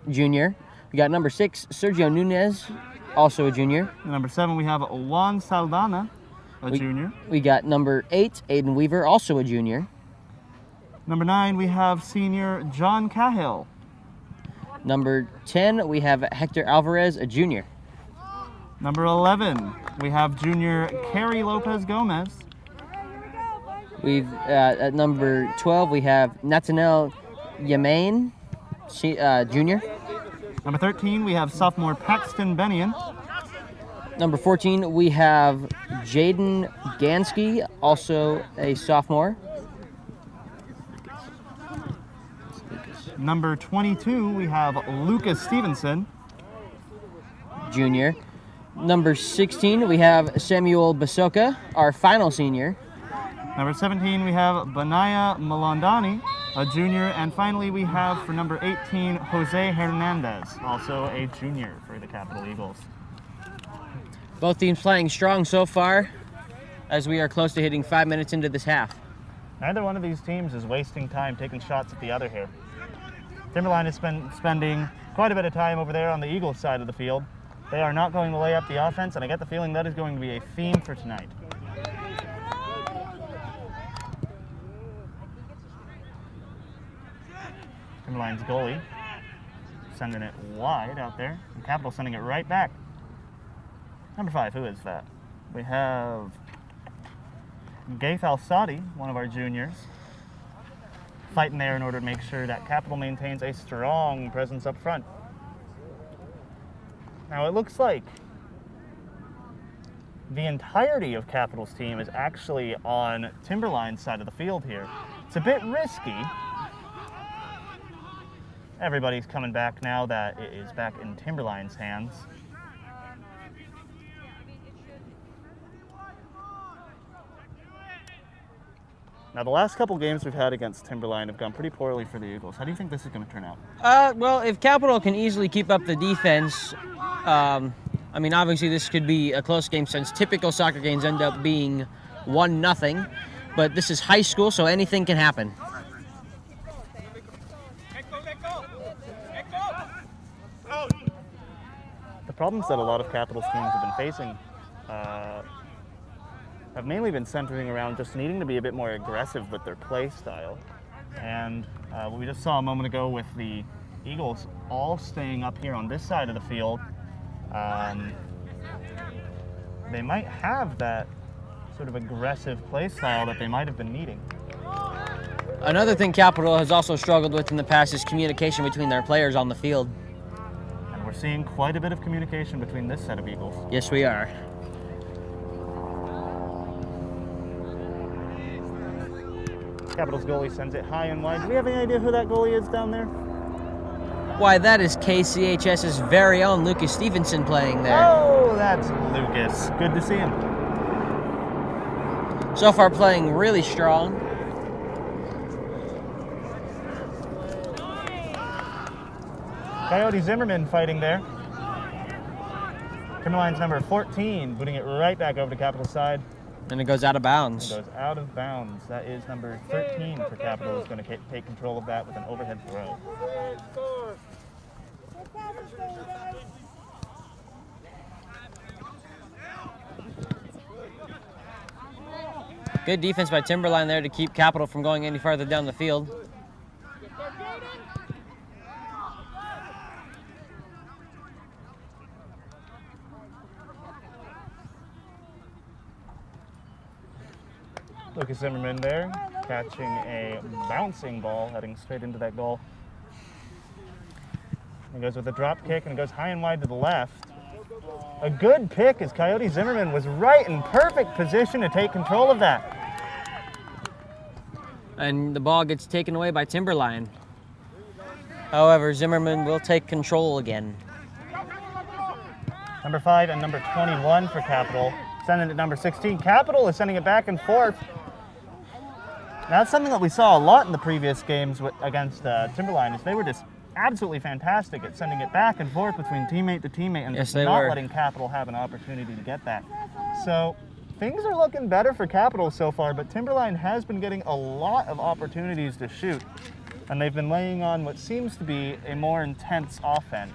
Jr. We got number 6, Sergio Nunez, also a junior. And number 7, we have Juan Saldana, a junior. We got number 8, Aiden Weaver, also a junior. Number 9, we have senior John Cahill. Number 10, we have Hector Alvarez, a junior. Number 11, we have junior Kerry Lopez Gomez. We've at number 12, we have Nathaniel Yamain, junior. Number 13, we have sophomore Paxton Benion. Number 14, we have Jaden Gansky, also a sophomore. Number 22, we have Lucas Stevenson. Junior. Number 16, we have Samuel Basoka, our final senior. Number 17, we have Benaya Malandani, a junior. And finally, we have for number 18, Jose Hernandez, also a junior for the Capital Eagles. Both teams playing strong so far, as we are close to hitting 5 minutes into this half. Neither one of these teams is wasting time taking shots at the other here. Timberline has been spending quite a bit of time over there on the Eagles side of the field. They are not going to lay up the offense, and I get the feeling that is going to be a theme for tonight. Timberline's goalie sending it wide out there, and Capital sending it right back. Number 5, who is that? We have Gaith Al-Sadi, one of our juniors, fighting there in order to make sure that Capital maintains a strong presence up front. Now it looks like the entirety of Capital's team is actually on Timberline's side of the field here. It's a bit risky. Everybody's coming back now that it is back in Timberline's hands. Now, the last couple games we've had against Timberline have gone pretty poorly for the Eagles. How do you think this is going to turn out? Well, if Capital can easily keep up the defense, I mean, obviously this could be a close game since typical soccer games end up being 1-0, but this is high school, so anything can happen. The problems that a lot of Capital's teams have been facing have mainly been centering around just needing to be a bit more aggressive with their play style. And what we just saw a moment ago with the Eagles all staying up here on this side of the field, they might have that sort of aggressive play style that they might have been needing. Another thing Capital has also struggled with in the past is communication between their players on the field. And we're seeing quite a bit of communication between this set of Eagles. Yes, we are. Capital's goalie sends it high and wide. Do we have any idea who that goalie is down there? Why, that is KCHS's very own Lucas Stevenson playing there. Oh, that's Lucas. Good to see him. So far playing really strong. Coyote Zimmerman fighting there. Timberline's number 14, booting it right back over to Capital's side. And it goes out of bounds. It goes out of bounds. That is number 13 for Capital, is going to take control of that with an overhead throw. Good defense by Timberline there to keep Capital from going any farther down the field. Lucas Zimmerman there, catching a bouncing ball, heading straight into that goal. He goes with a drop kick and it goes high and wide to the left. A good pick as Coyote Zimmerman was right in perfect position to take control of that. And the ball gets taken away by Timberline. However, Zimmerman will take control again. Number 5 and number 21 for Capital, sending it to number 16. Capital is sending it back and forth. Now, that's something that we saw a lot in the previous games against Timberline, is they were just absolutely fantastic at sending it back and forth between teammate to teammate and just not letting Capital have an opportunity to get that. So things are looking better for Capital so far, but Timberline has been getting a lot of opportunities to shoot, and they've been laying on what seems to be a more intense offense.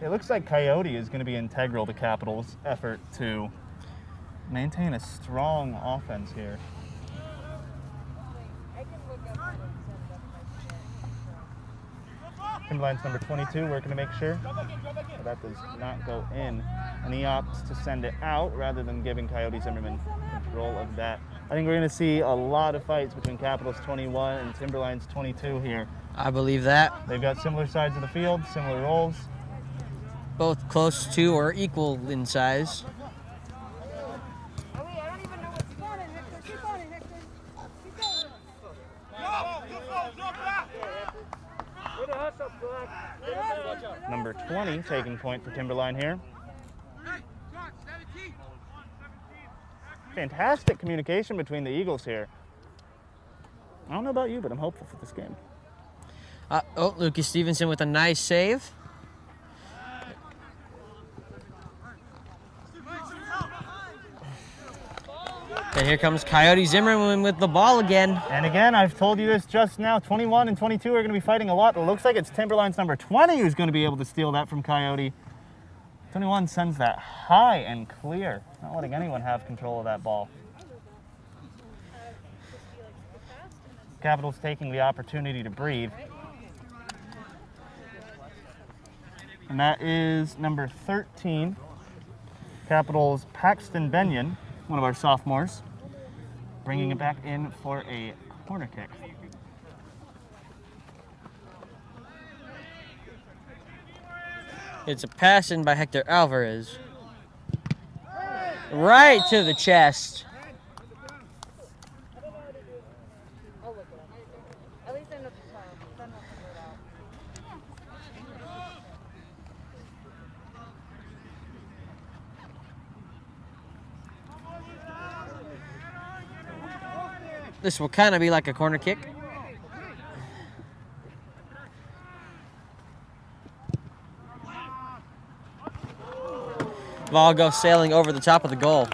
It looks like Coyote is going to be integral to Capital's effort to maintain a strong offense here. Timberline's number 22 working to make sure that does not go in, and he opts to send it out rather than giving Coyote Zimmerman control of that. I think we're going to see a lot of fights between Capital's 21 and Timberline's 22 here. I believe that. They've got similar sides of the field, similar roles. Both close to or equal in size. Number 20 taking point for Timberline here. Fantastic communication between the Eagles here. I don't know about you, but I'm hopeful for this game. Oh, Lucas Stevenson with a nice save. And here comes Coyote Zimmerman with the ball again. And again, I've told you this just now, 21 and 22 are going to be fighting a lot. It looks like it's Timberline's number 20 who's going to be able to steal that from Coyote. 21 sends that high and clear, not letting anyone have control of that ball. Capital's taking the opportunity to breathe. And that is number 13, Capital's Paxton Benyon, one of our sophomores, bringing it back in for a corner kick. It's a pass in by Hector Alvarez. Right to the chest. This will kind of be like a corner kick. Ball goes sailing over the top of the goal.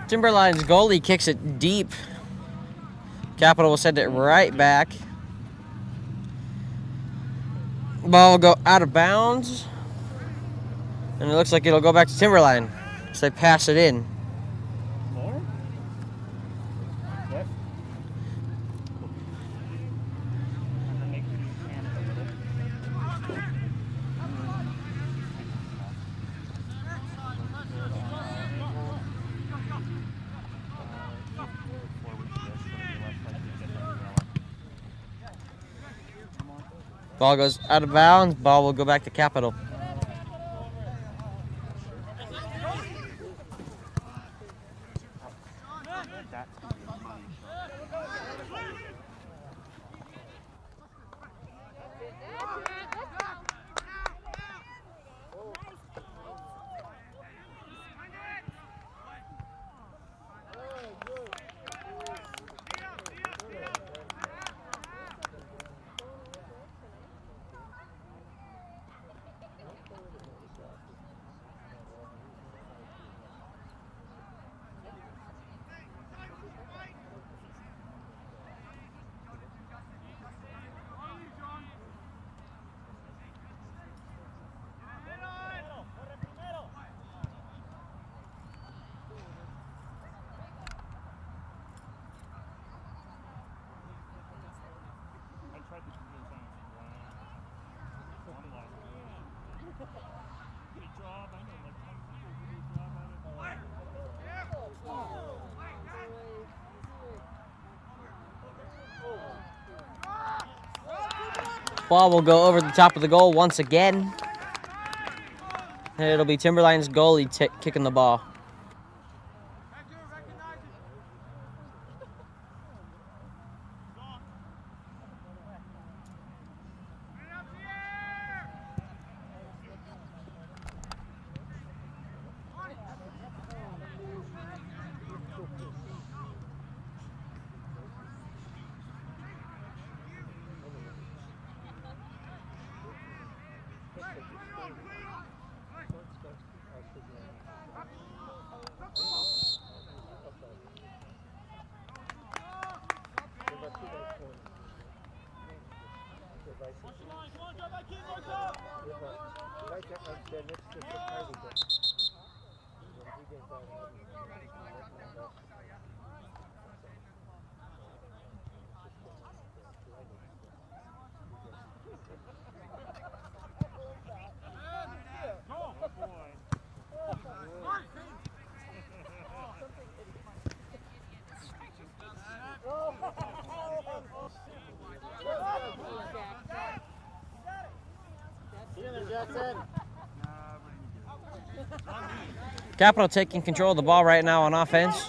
Timberline's goalie kicks it deep. Capital will send it right back. Ball will go out of bounds. And it looks like it'll go back to Timberline. So they pass it in. More? What? Ball goes out of bounds. Ball will go back to Capital. Ball will go over the top of the goal once again. And it'll be Timberline's goalie kicking the ball. Capital taking control of the ball right now on offense.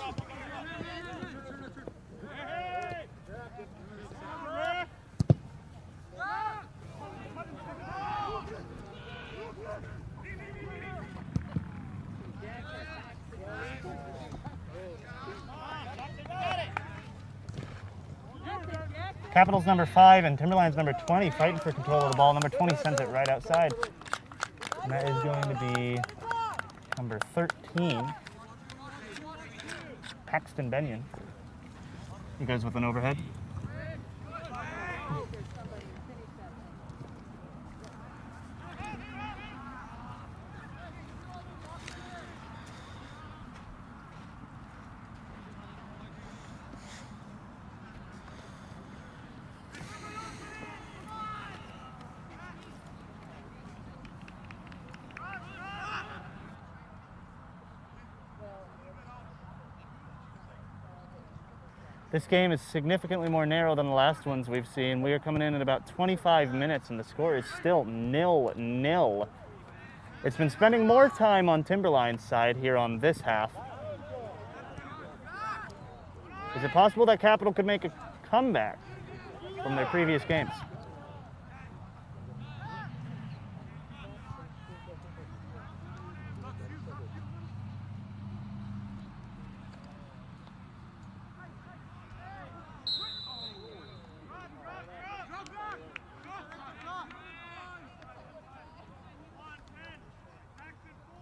Capital's number 5 and Timberline's number 20 fighting for control of the ball. Number 20 sends it right outside. And that is going to be number 13, Paxton Benyon. You guys with an overhead? This game is significantly more narrow than the last ones we've seen. We are coming in at about 25 minutes and the score is still 0-0. It's been spending more time on Timberline's side here on this half. Is it possible that Capital could make a comeback from their previous games?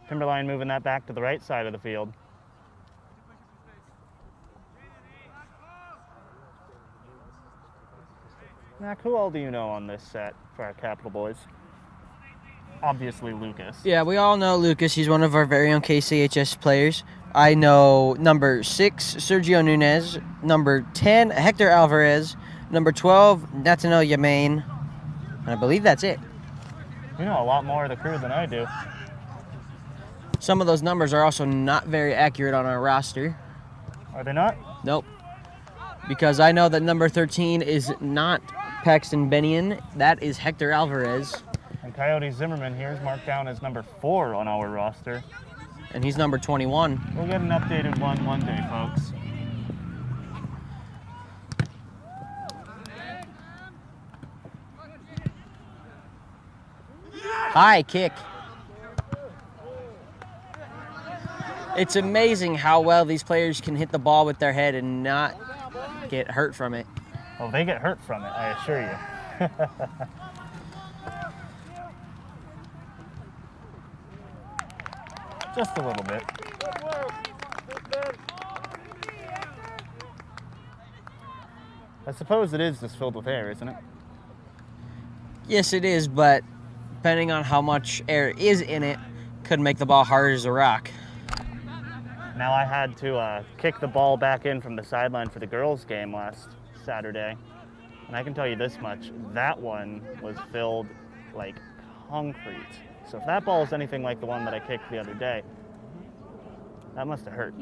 Timberline moving that back to the right side of the field. Mac, who all do you know on this set for our Capital boys? Obviously Lucas. Yeah, we all know Lucas. He's one of our very own KCHS players. I know number 6, Sergio Nunez. Number 10, Hector Alvarez. Number 12, Nathaniel Yamain. And I believe that's it. You know a lot more of the crew than I do. Some of those numbers are also not very accurate on our roster. Are they not? Nope. Because I know that number 13 is not Paxton Benyon. That is Hector Alvarez. And Coyote Zimmerman here is marked down as number 4 on our roster. And he's number 21. We'll get an updated one day, folks. High kick. It's amazing how well these players can hit the ball with their head and not get hurt from it. Oh, they get hurt from it, I assure you. Just a little bit. I suppose it is just filled with air, isn't it? Yes, it is, but depending on how much air is in it, could make the ball hard as a rock. Now I had to kick the ball back in from the sideline for the girls' game last Saturday. And I can tell you this much, that one was filled like concrete. So if that ball is anything like the one that I kicked the other day, that must have hurt.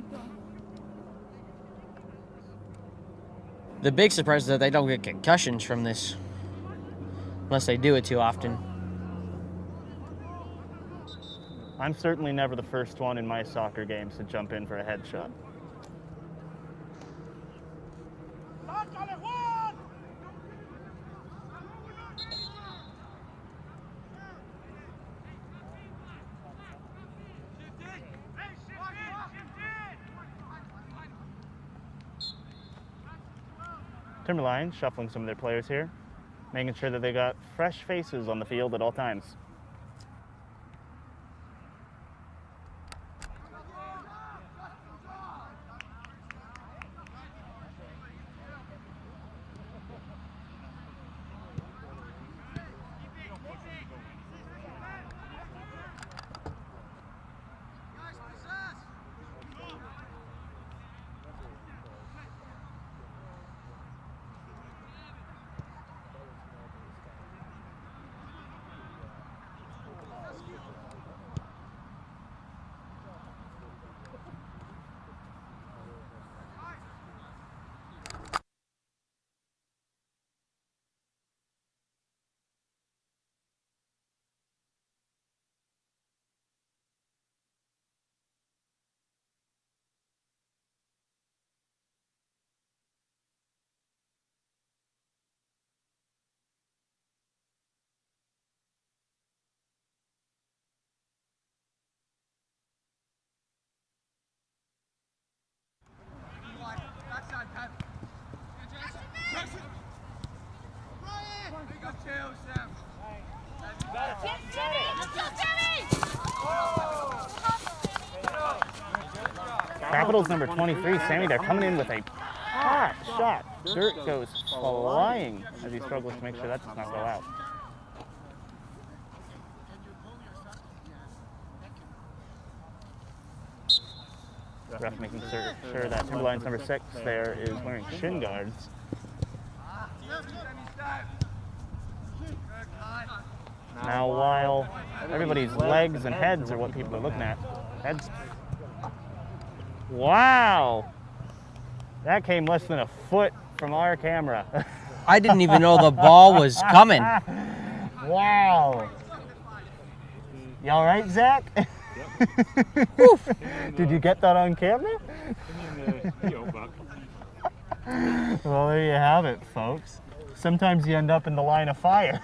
The big surprise is that they don't get concussions from this, unless they do it too often. I'm certainly never the first one in my soccer games to jump in for a headshot. Timberline shuffling some of their players here, making sure that they got fresh faces on the field at all times. Capitals number 23, Sammy, they're coming in with a hot shot. Dirt goes flying as he struggles to make sure that does not go out. Ref making sure that Timberline's number 6 there is wearing shin guards. Now while everybody's legs and heads are what people are looking at, heads. Wow! That came less than a foot from our camera. I didn't even know the ball was coming. Wow! You all right, Zach? Did you get that on camera? Well, there you have it, folks. Sometimes you end up in the line of fire.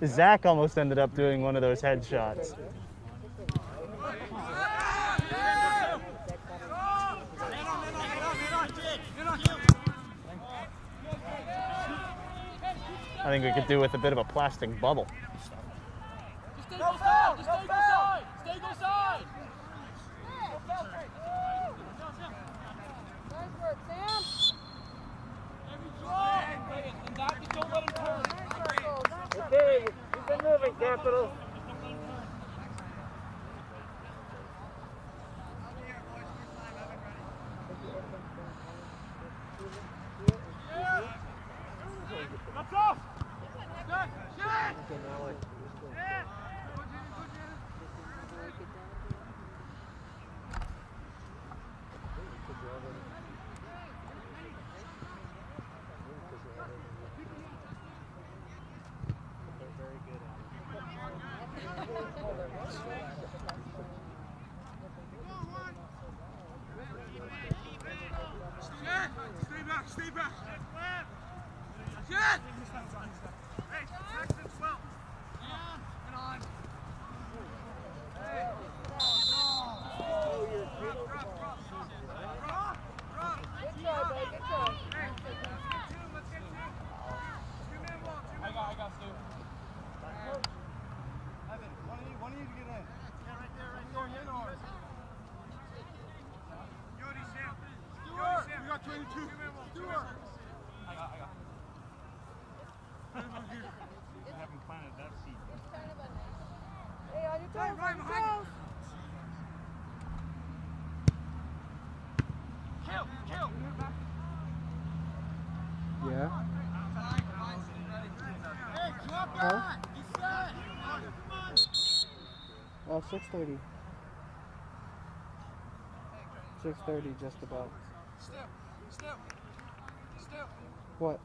Zach almost ended up doing one of those headshots. I think we could do with a bit of a plastic bubble. Just stay go side! Just stay go side! Stay go side! Nice work, Sam. And Doctor, don't let him turn. Okay, keep it moving, Capital. Stay back. Hey, Jackson's well. And haven't planted that seed. Hey, on your toes, on your toes. Yeah. Hey, drop Huh? back! He's set! Oh, 6:30. 6:30, just about. Step. What?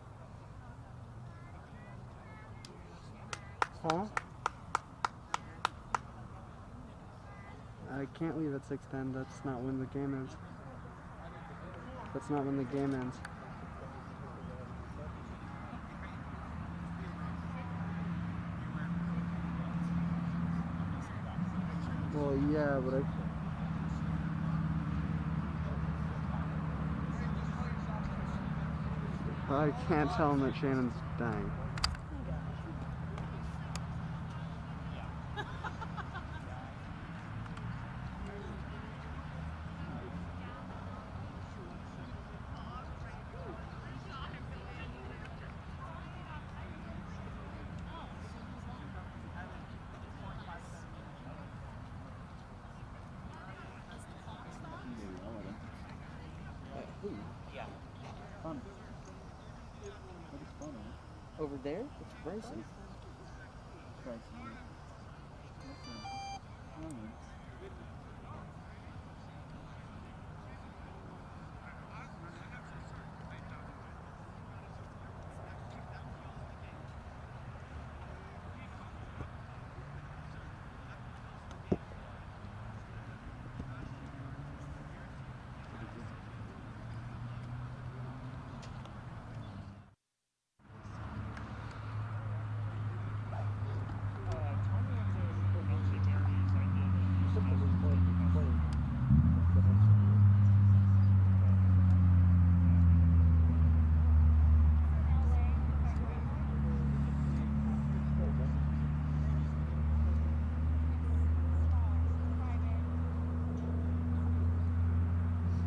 Huh? I can't leave at 6:10. That's not when the game ends. That's not when the game ends. Well, yeah, but I can't tell him that Shannon's dying. Over there? It's Varsity.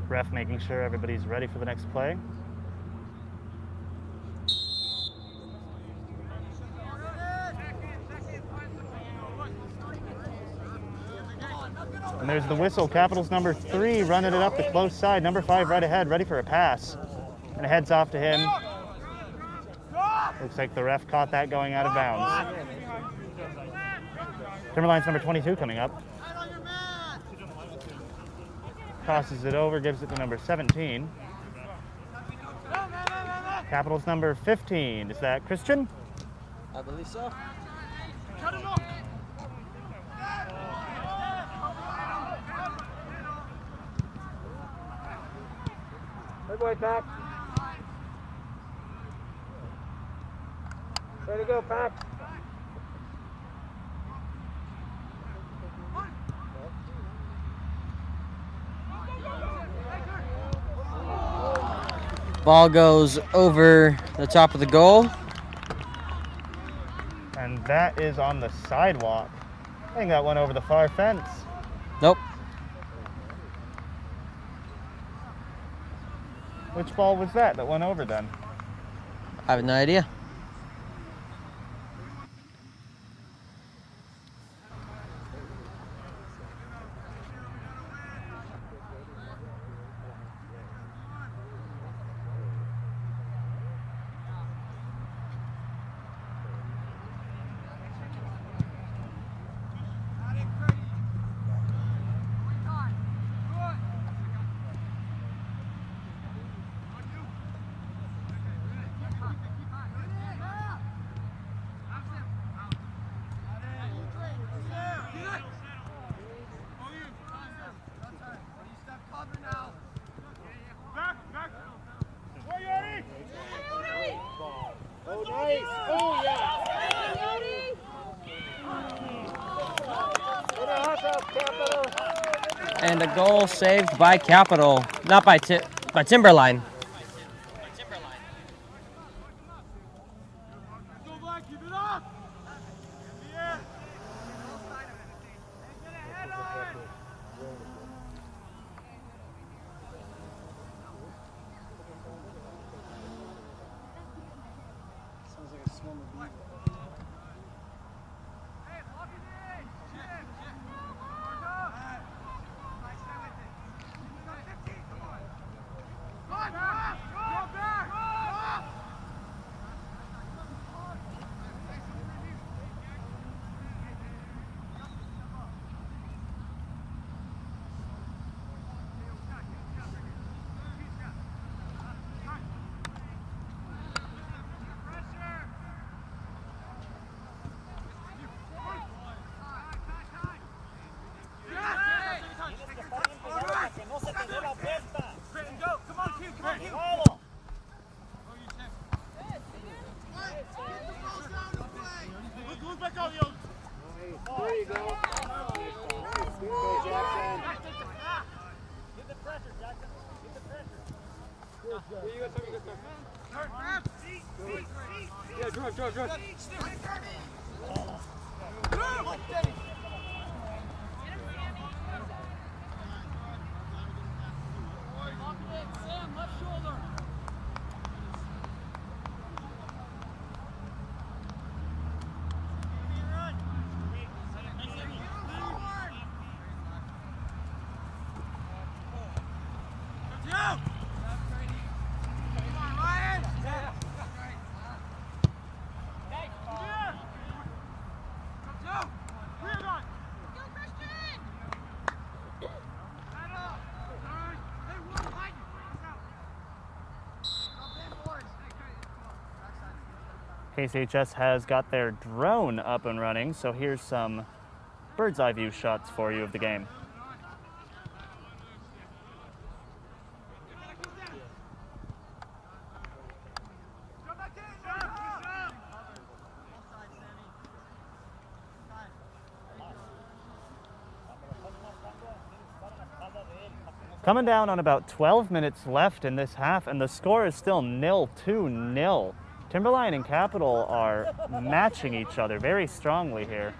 Ref making sure everybody's ready for the next play. And there's the whistle. Capitals number 3 running it up the close side. Number 5 right ahead, ready for a pass. And a heads off to him. Looks like the ref caught that going out of bounds. Timberline's number 22 coming up. Tosses it over, gives it to number 17. Capitals number 15. Is that Christian? I believe so. Good boy, Pack. Way to go, Pack. Ball goes over the top of the goal. And that is on the sidewalk. I think that went over the far fence. Nope. Which ball was that went over then? I have no idea. And a goal saved by Capital, not by Timberline. Yeah, drive. Sam, left shoulder. KCHS has got their drone up and running, so here's some bird's eye view shots for you of the game. Coming down on about 12 minutes left in this half, and the score is still 0-2-0. Timberline and Capital are matching each other very strongly here.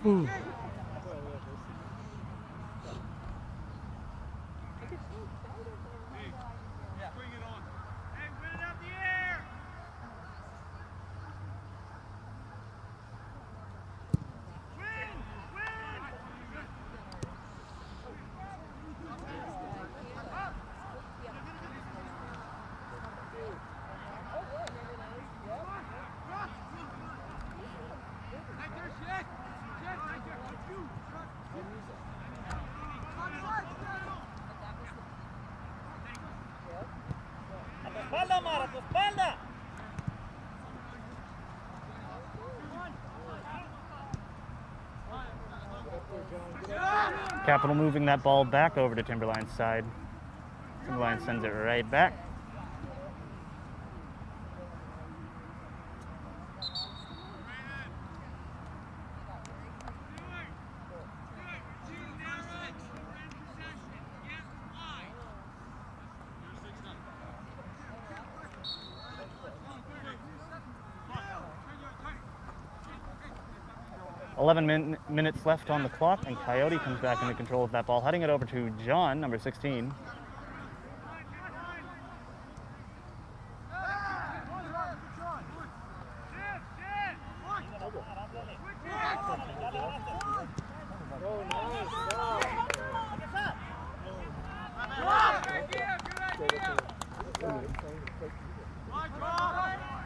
Ooh. Capital moving that ball back over to Timberline's side. Timberline sends it right back. Minutes left on the clock, and Coyote comes back into control of that ball, heading it over to John, number 16.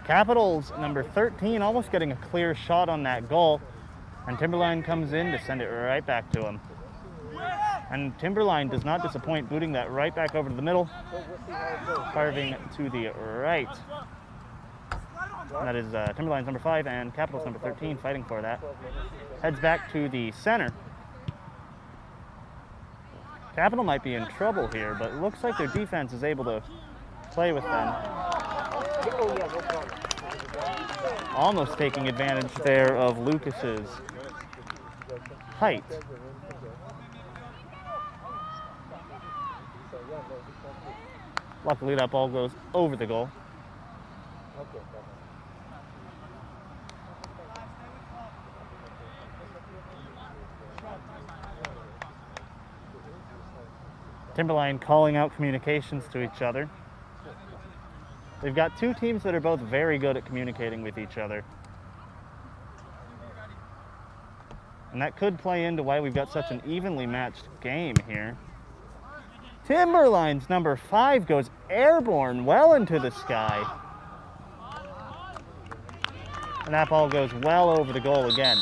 Capital's number 13 almost getting a clear shot on that goal. And Timberline comes in to send it right back to him. And Timberline does not disappoint, booting that right back over to the middle, carving to the right. And that is Timberline's number 5 and Capital's number 13 fighting for that. Heads back to the center. Capital might be in trouble here, but it looks like their defense is able to play with them. Almost taking advantage there of Lucas's height. Luckily, that ball goes over the goal. Timberline calling out communications to each other. They've got two teams that are both very good at communicating with each other. And that could play into why we've got such an evenly matched game here. Timberline's number 5 goes airborne well into the sky. And that ball goes well over the goal again.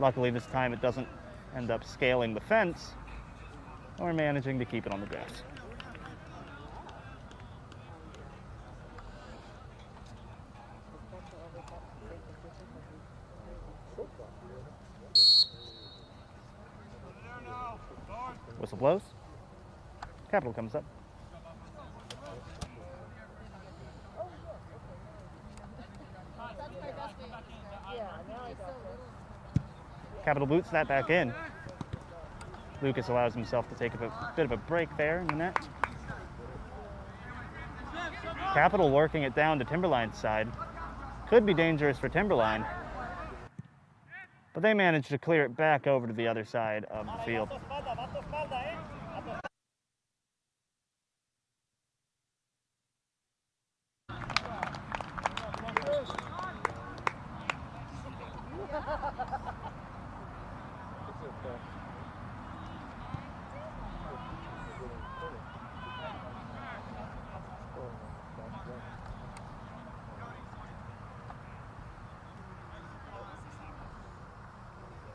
Luckily this time it doesn't end up scaling the fence or managing to keep it on the grass. Whistle blows. Capital comes up. Capital boots that back in. Lucas allows himself to take a bit of a break there in the net. Capital working it down to Timberline's side. Could be dangerous for Timberline, but they managed to clear it back over to the other side of the field.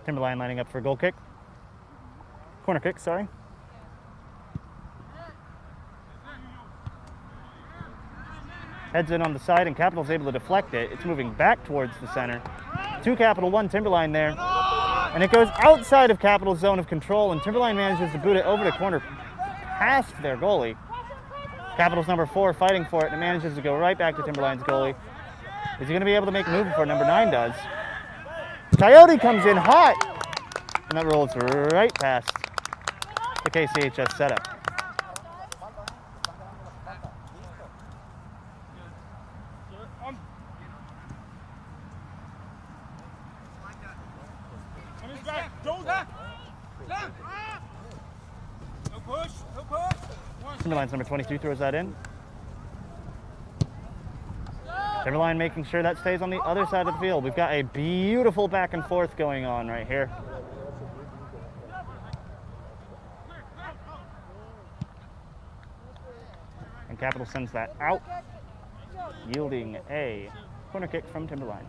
Timberline lining up for a goal kick. Corner kick, sorry. Heads in on the side, and Capital's able to deflect it. It's moving back towards the center. 2 Capital, 1 Timberline there. And it goes outside of Capital's zone of control, and Timberline manages to boot it over the corner past their goalie. Capital's number 4 fighting for it, and it manages to go right back to Timberline's goalie. Is he going to be able to make a move before number 9 does? Coyote comes in hot, and that rolls right past the KCHS setup. Timberline's number 22 throws that in. Timberline making sure that stays on the other side of the field. We've got a beautiful back and forth going on right here. And Capital sends that out, yielding a corner kick from Timberline.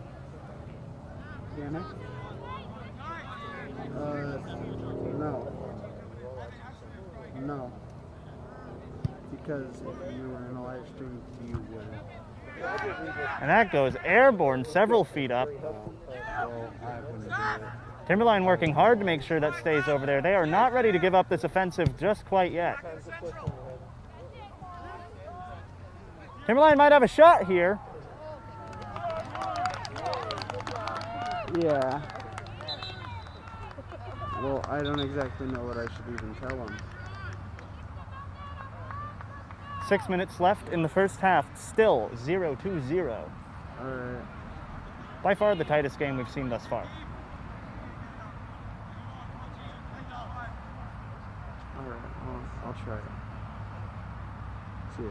Damn it. No. No. Because if you were in a live stream, you would. And that goes airborne several feet up. Timberline working hard to make sure that stays over there. They are not ready to give up this offensive just quite yet. Timberline might have a shot here. Yeah. Well, I don't exactly know what I should even tell them. 6 minutes left in the first half, still 0-0. All right. By far the tightest game we've seen thus far. All right, I'll try it. See ya.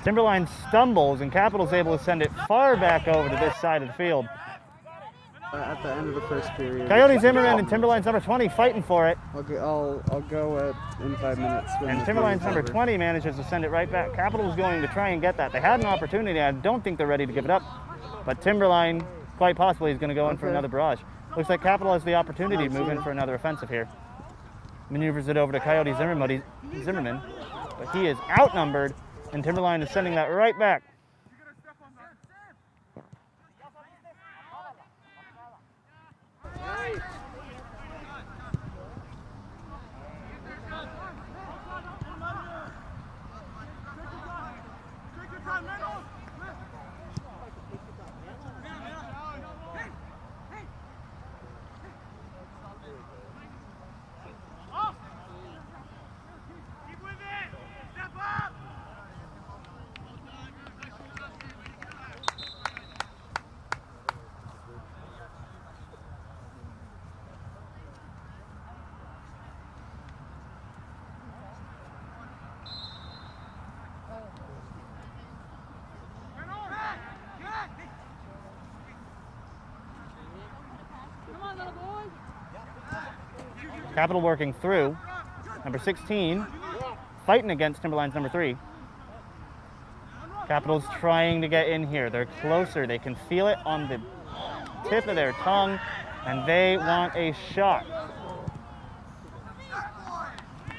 Timberline stumbles, and Capital's able to send it far back over to this side of the field. At the end of the first period. Coyote Zimmerman and Timberline's number 20 fighting for it. I'll go in 5 minutes. And Timberline's number 20 manages to send it right back. Capital's going to try and get that. They had an opportunity. I don't think they're ready to give it up. But Timberline, quite possibly, is going to go in for another barrage. Looks like Capital has the opportunity to move in for another offensive here. Maneuvers it over to Coyote Zimmerman, but he is outnumbered, and Timberline is sending that right back. Capital working through. Number 16, fighting against Timberline's number 3. Capital's trying to get in here. They're closer. They can feel it on the tip of their tongue, and they want a shot.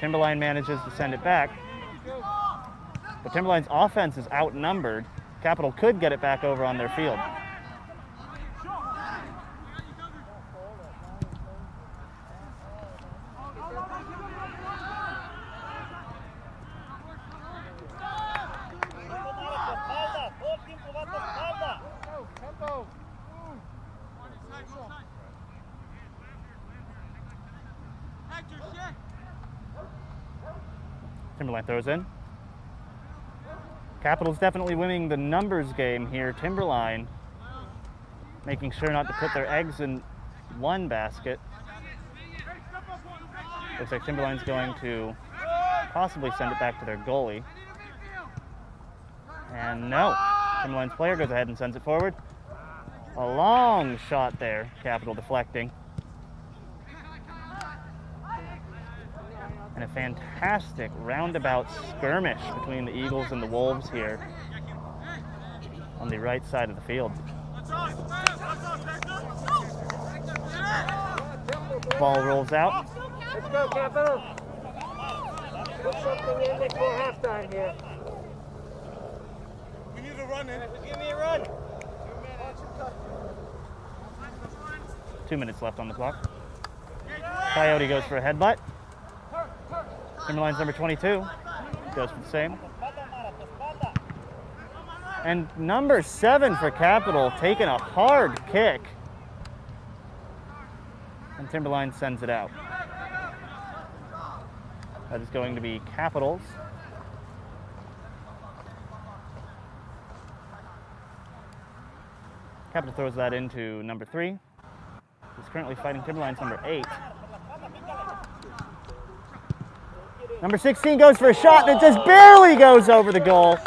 Timberline manages to send it back. But Timberline's offense is outnumbered. Capital could get it back over on their field. Timberline throws in. Capital's definitely winning the numbers game here. Timberline making sure not to put their eggs in one basket. Looks like Timberline's going to possibly send it back to their goalie. And no, Timberline's player goes ahead and sends it forward. A long shot there, Capital deflecting. And a fantastic roundabout skirmish between the Eagles and the Wolves here on the right side of the field. Ball rolls out. Let's go, Capital. Put something in before halftime here. We need a run in. Give me a run. 2 minutes left on the clock. Coyote goes for a headbutt. Timberline's number 22 goes for the same. And number 7 for Capital taking a hard kick. And Timberline sends it out. That is going to be Capital's. Capital throws that into number 3. He's currently fighting Timberline's number 8. Number 16 goes for a shot and it just barely goes over the goal.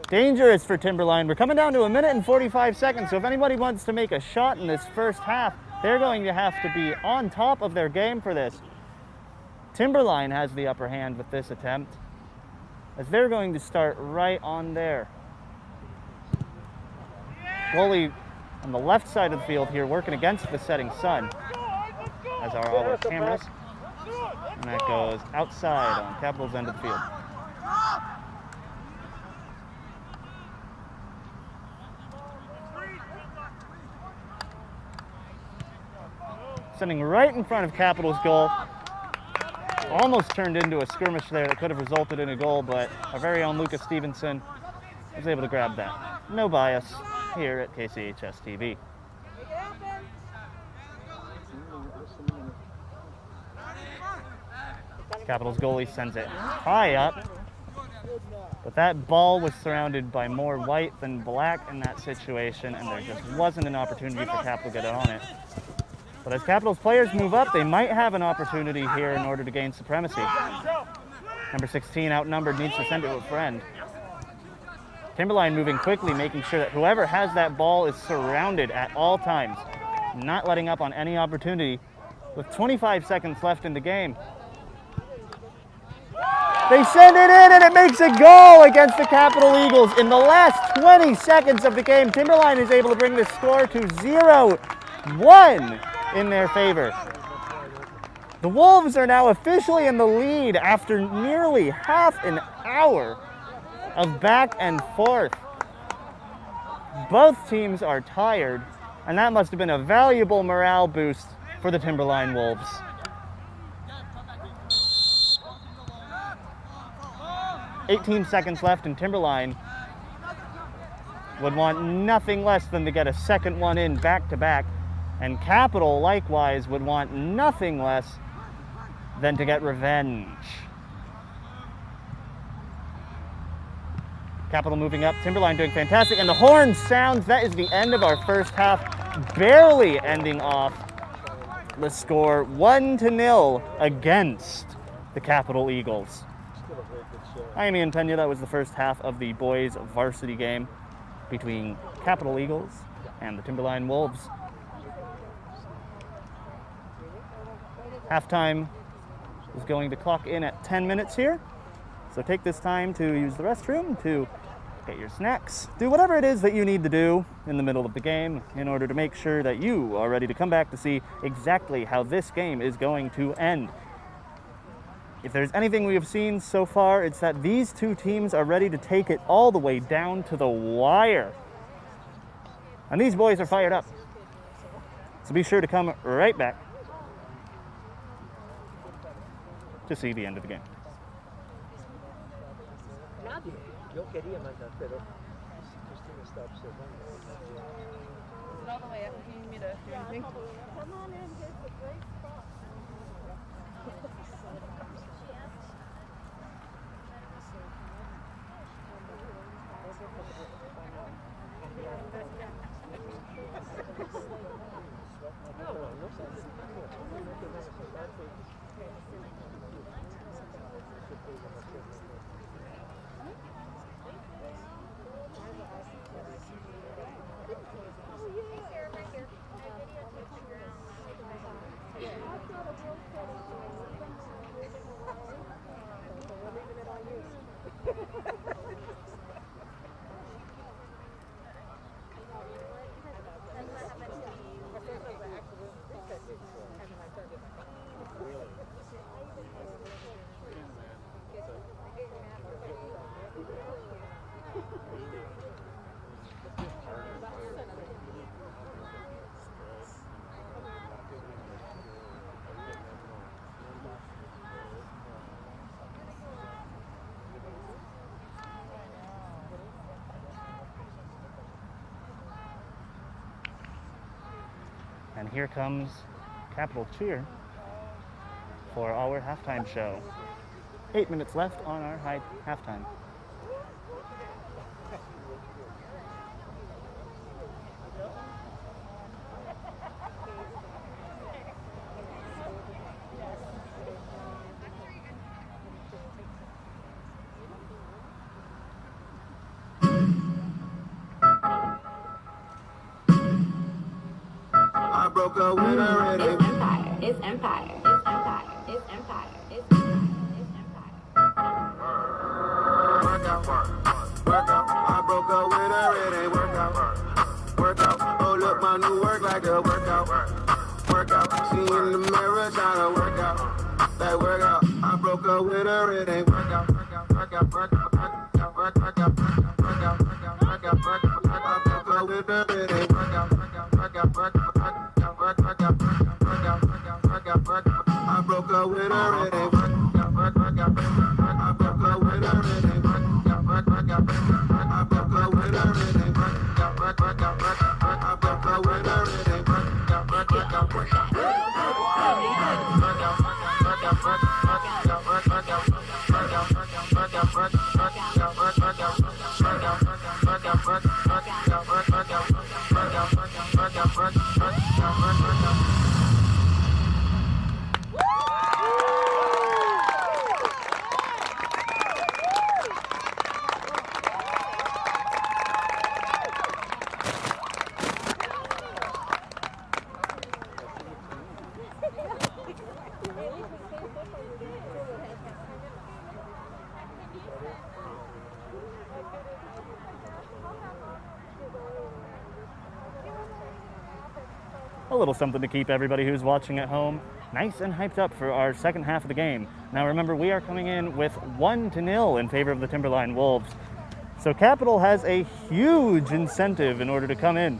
Dangerous for Timberline. We're coming down to 1 minute and 45 seconds, so if anybody wants to make a shot in this first half, they're going to have to be on top of their game for this. Timberline has the upper hand with this attempt, as they're going to start right on there. Goalie on the left side of the field here working against the setting sun, as are all our cameras. And that goes outside on Capital's end of the field. Sending right in front of Capital's goal. Almost turned into a skirmish there that could have resulted in a goal, but our very own Lucas Stevenson was able to grab that. No bias here at KCHS TV. Capital's goalie sends it high up, but that ball was surrounded by more white than black in that situation, and there just wasn't an opportunity for Capital to get on it. But as Capital's players move up, they might have an opportunity here in order to gain supremacy. Number 16, outnumbered, needs to send it to a friend. Timberline moving quickly, making sure that whoever has that ball is surrounded at all times, not letting up on any opportunity. With 25 seconds left in the game, they send it in and it makes a goal against the Capital Eagles. In the last 20 seconds of the game, Timberline is able to bring the score to 0-1 in their favor. The Wolves are now officially in the lead after nearly half an hour of back and forth. Both teams are tired, and that must have been a valuable morale boost for the Timberline Wolves. "18 seconds left, and Timberline would want nothing less than to get a second one in back-to-back, and Capital likewise would want nothing less than to get revenge. Capital moving up, Timberline doing fantastic, and the horn sounds. That is the end of our first half, barely ending off the score 1-0 against the Capital Eagles. I am Ian Peña. That was the first half of the boys' varsity game between Capital Eagles and the Timberline Wolves. Halftime is going to clock in at 10 minutes here. So take this time to use the restroom, to get your snacks, do whatever it is that you need to do in the middle of the game in order to make sure that you are ready to come back to see exactly how this game is going to end. if there's anything we have seen so far, it's that these two teams are ready to take it all the way down to the wire. And these boys are fired up. So be sure to come right back to see the end of the game. Yo quería mandar, pero Cristina está observando. Is it all the way up? Do you need me to do anything? Come on in, here's a great spot. And here comes Capital Cheer for our halftime show. 8 minutes left on our halftime. I broke up with her already. It's Empire. It's Empire. It's Empire. It's Empire. It's Empire. Work out, work out. I broke up with her already. Work out, work out. Oh look, my new work like a workout. Work out. See in the mirror trying to work out. That work out. I broke up with her already. Work out, work out, work out, work out, work out, work out, work out, work out, work out, work out, work out. I broke up with her already. Work out, work out, work out, work out. I broke up with her already. I broke up with her already. I broke up with her already. I broke up with her already. A little something to keep everybody who's watching at home nice and hyped up for our second half of the game. Now remember, we are coming in with 1-0 in favor of the Timberline Wolves. So Capital has a huge incentive in order to come in.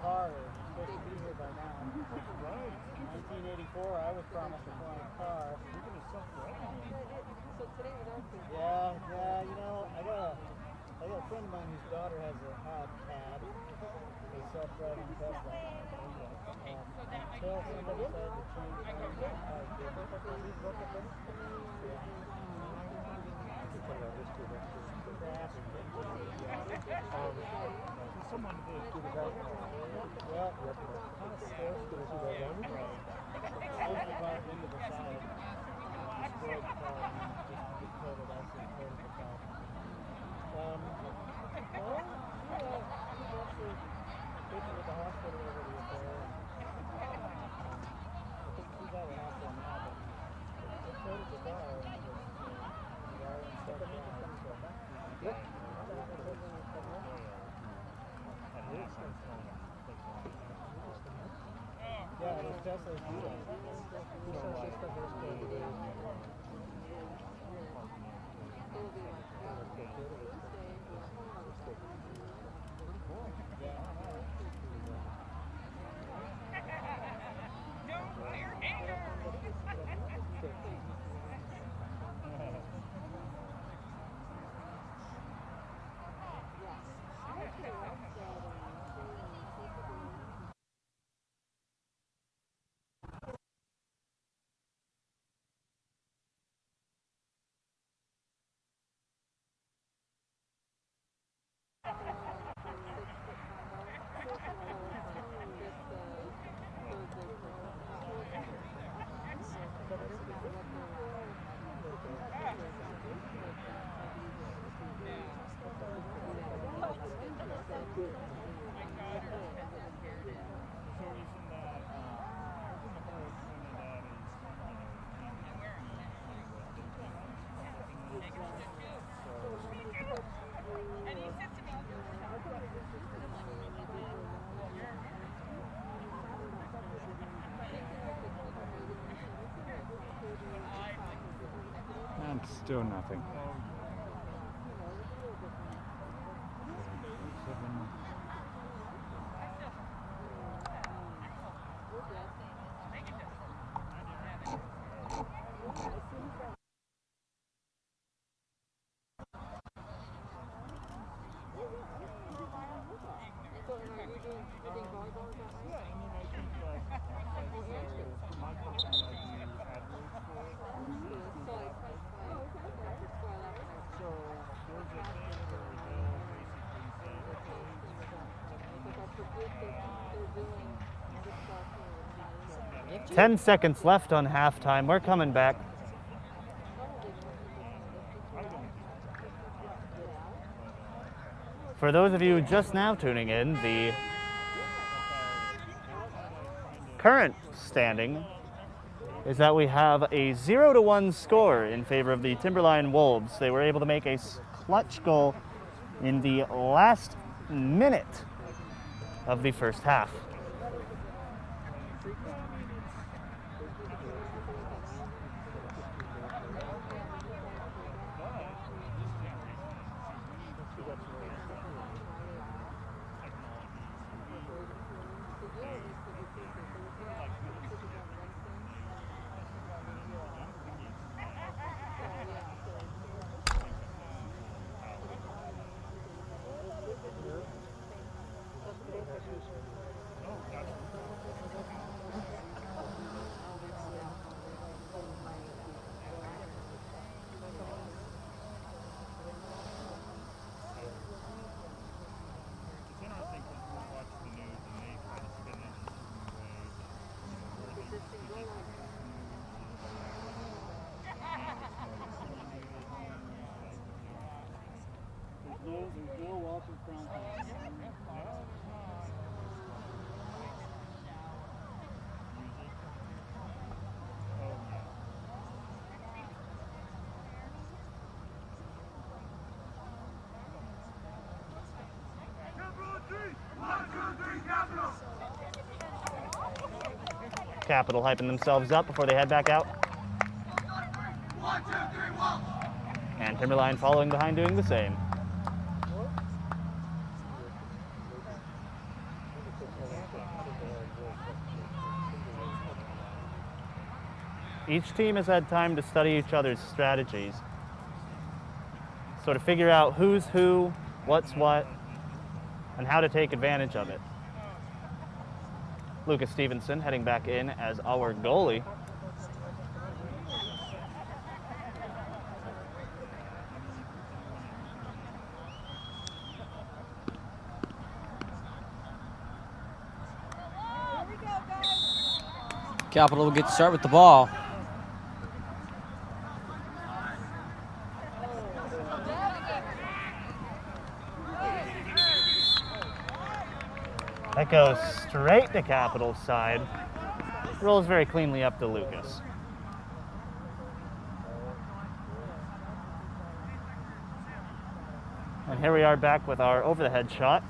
Car is supposed to be here by now. Right. 1984, I was promised a flying car. You're going to self-driving. Yeah, you know, I got a friend of mine whose daughter had CAD, a self-driving Tesla. Until somebody decided to change the car. Someone did. Well, kind of scarce to the ground. I was about into the side. Destroyed the car and just totaled us and totaled the car. Well, actually taken to the hospital over the affair. I think she's out of the hospital now, but it totaled the car and the guy and stuff down. Yep. Yeah, it was Tesla's deal. And still nothing. Yep. 10 seconds left on halftime. We're coming back. For those of you just now tuning in, the current standing is that we have a 0-1 score in favor of the Timberline Wolves. They were able to make a clutch goal in the last minute of the first half. Capital hyping themselves up before they head back out. And Timberline following behind doing the same. Each team has had time to study each other's strategies, so to figure out who's who, what's what, and how to take advantage of it. Lucas Stevenson heading back in as our goalie. Capital will get to start with the ball. That goes straight to Capital's side. Rolls very cleanly up to Lucas. And here we are back with our over-the-head shot.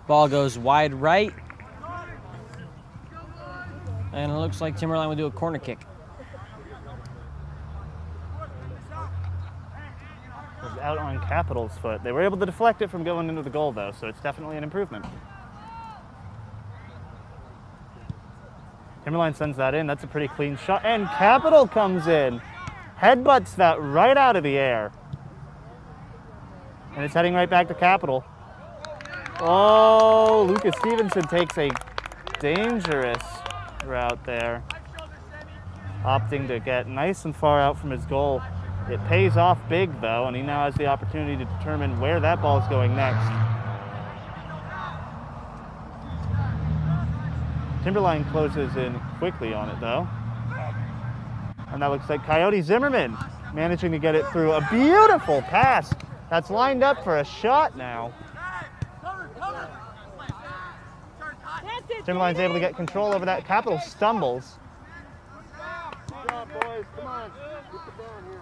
Ball goes wide right. And it looks like Timberline will do a corner kick. It was out on Capital's foot. They were able to deflect it from going into the goal, though, so it's definitely an improvement. Timberline sends that in. That's a pretty clean shot. And Capital comes in. Headbutts that right out of the air. And it's heading right back to Capital. Oh, Lucas Stevenson takes a dangerous route there, opting to get nice and far out from his goal. It pays off big, though, and he now has the opportunity to determine where that ball is going next. Timberline closes in quickly on it, though. And that looks like Coyote Zimmerman managing to get it through. A beautiful pass that's lined up for a shot now. Timberline's able to get control over that. Capital stumbles. Good job, boys. Come on. Get the down here.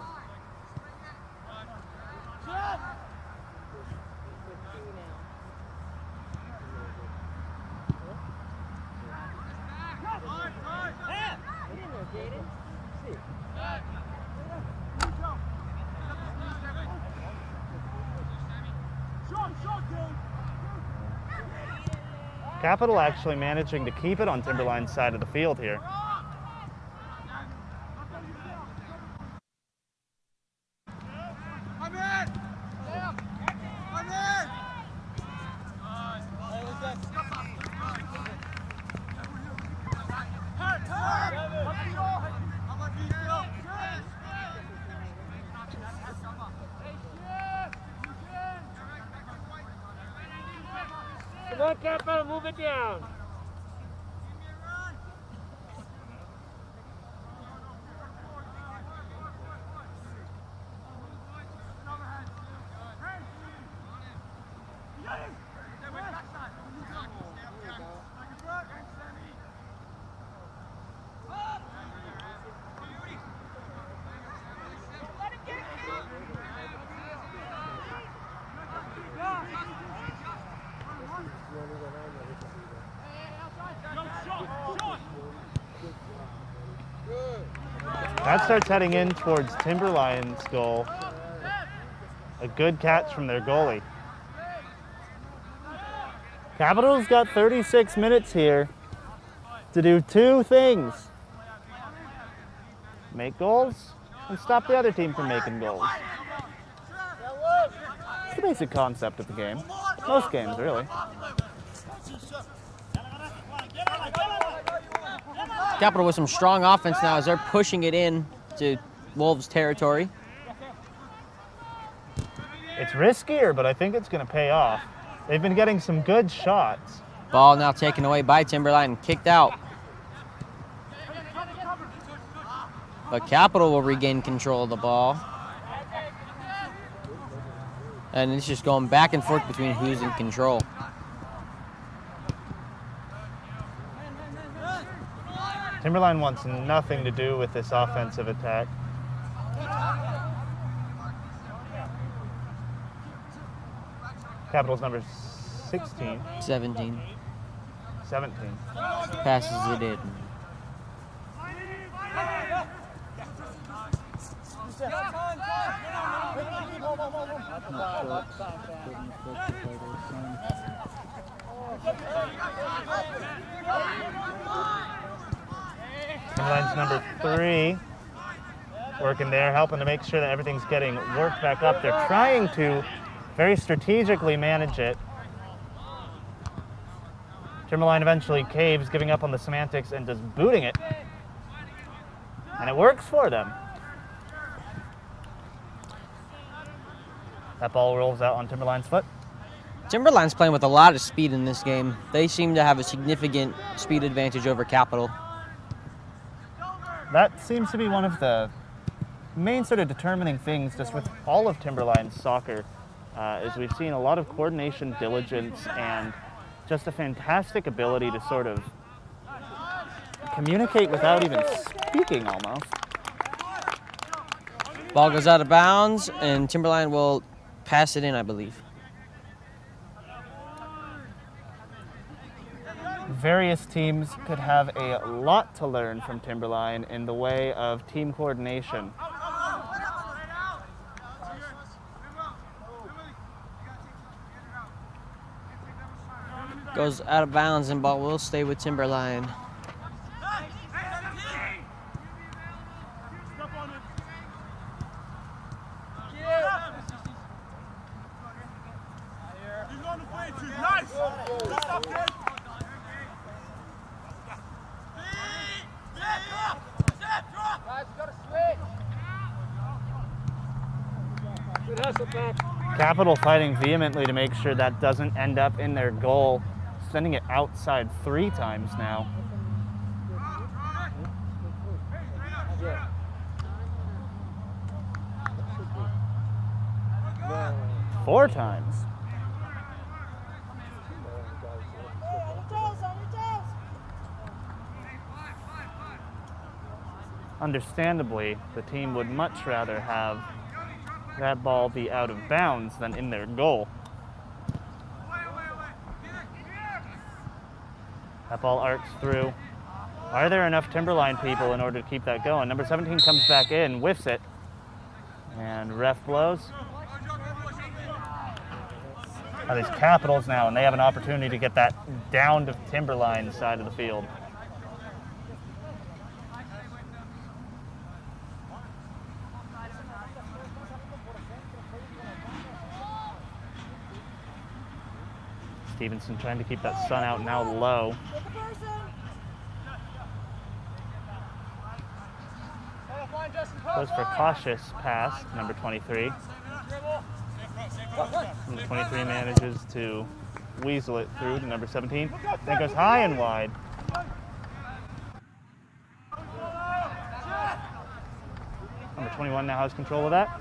Capital actually managing to keep it on Timberline's side of the field here. Come on, Capital, move it down. That starts heading in towards Timberline's goal. A good catch from their goalie. Capital's got 36 minutes here to do two things. Make goals and stop the other team from making goals. It's the basic concept of the game. Most games, really. Capital with some strong offense now as they're pushing it in to Wolves territory. It's riskier, but I think it's going to pay off. They've been getting some good shots. Ball now taken away by Timberline and kicked out. But Capital will regain control of the ball. And it's just going back and forth between who's in control. Timberline wants nothing to do with this offensive attack. Capital's number 16. 17. 17. Passes it in. Timberline's number 3 working there, helping to make sure that everything's getting worked back up. They're trying to very strategically manage it. Timberline eventually caves, giving up on the semantics and just booting it. And it works for them. That ball rolls out on Timberline's foot. Timberline's playing with a lot of speed in this game. They seem to have a significant speed advantage over Capital. That seems to be one of the main sort of determining things just with all of Timberline's soccer, is we've seen a lot of coordination, diligence, and just a fantastic ability to sort of communicate without even speaking almost. Ball goes out of bounds, and Timberline will pass it in, I believe. Various teams could have a lot to learn from Timberline in the way of team coordination. Goes out of bounds, and ball will stay with Timberline. Capital fighting vehemently to make sure that doesn't end up in their goal, sending it outside 3 times now. Four times. Understandably, the team would much rather have that ball be out of bounds than in their goal. That ball arcs through. Are there enough Timberline people in order to keep that going? Number 17 comes back in, whiffs it, and ref blows. That is Capitals now, and they have an opportunity to get that down to Timberline side of the field. Stevenson trying to keep that sun out now low. Goes for cautious pass, number 23. Number 23 manages to weasel it through to number 17. Then goes high and wide. Number 21 now has control of that.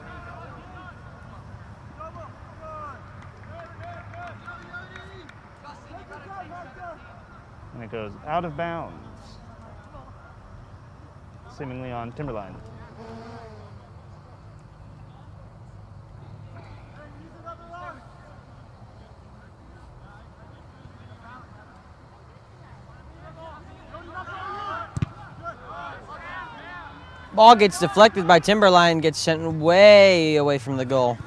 And it goes out of bounds, seemingly on Timberline. Ball gets deflected by Timberline, gets sent way away from the goal.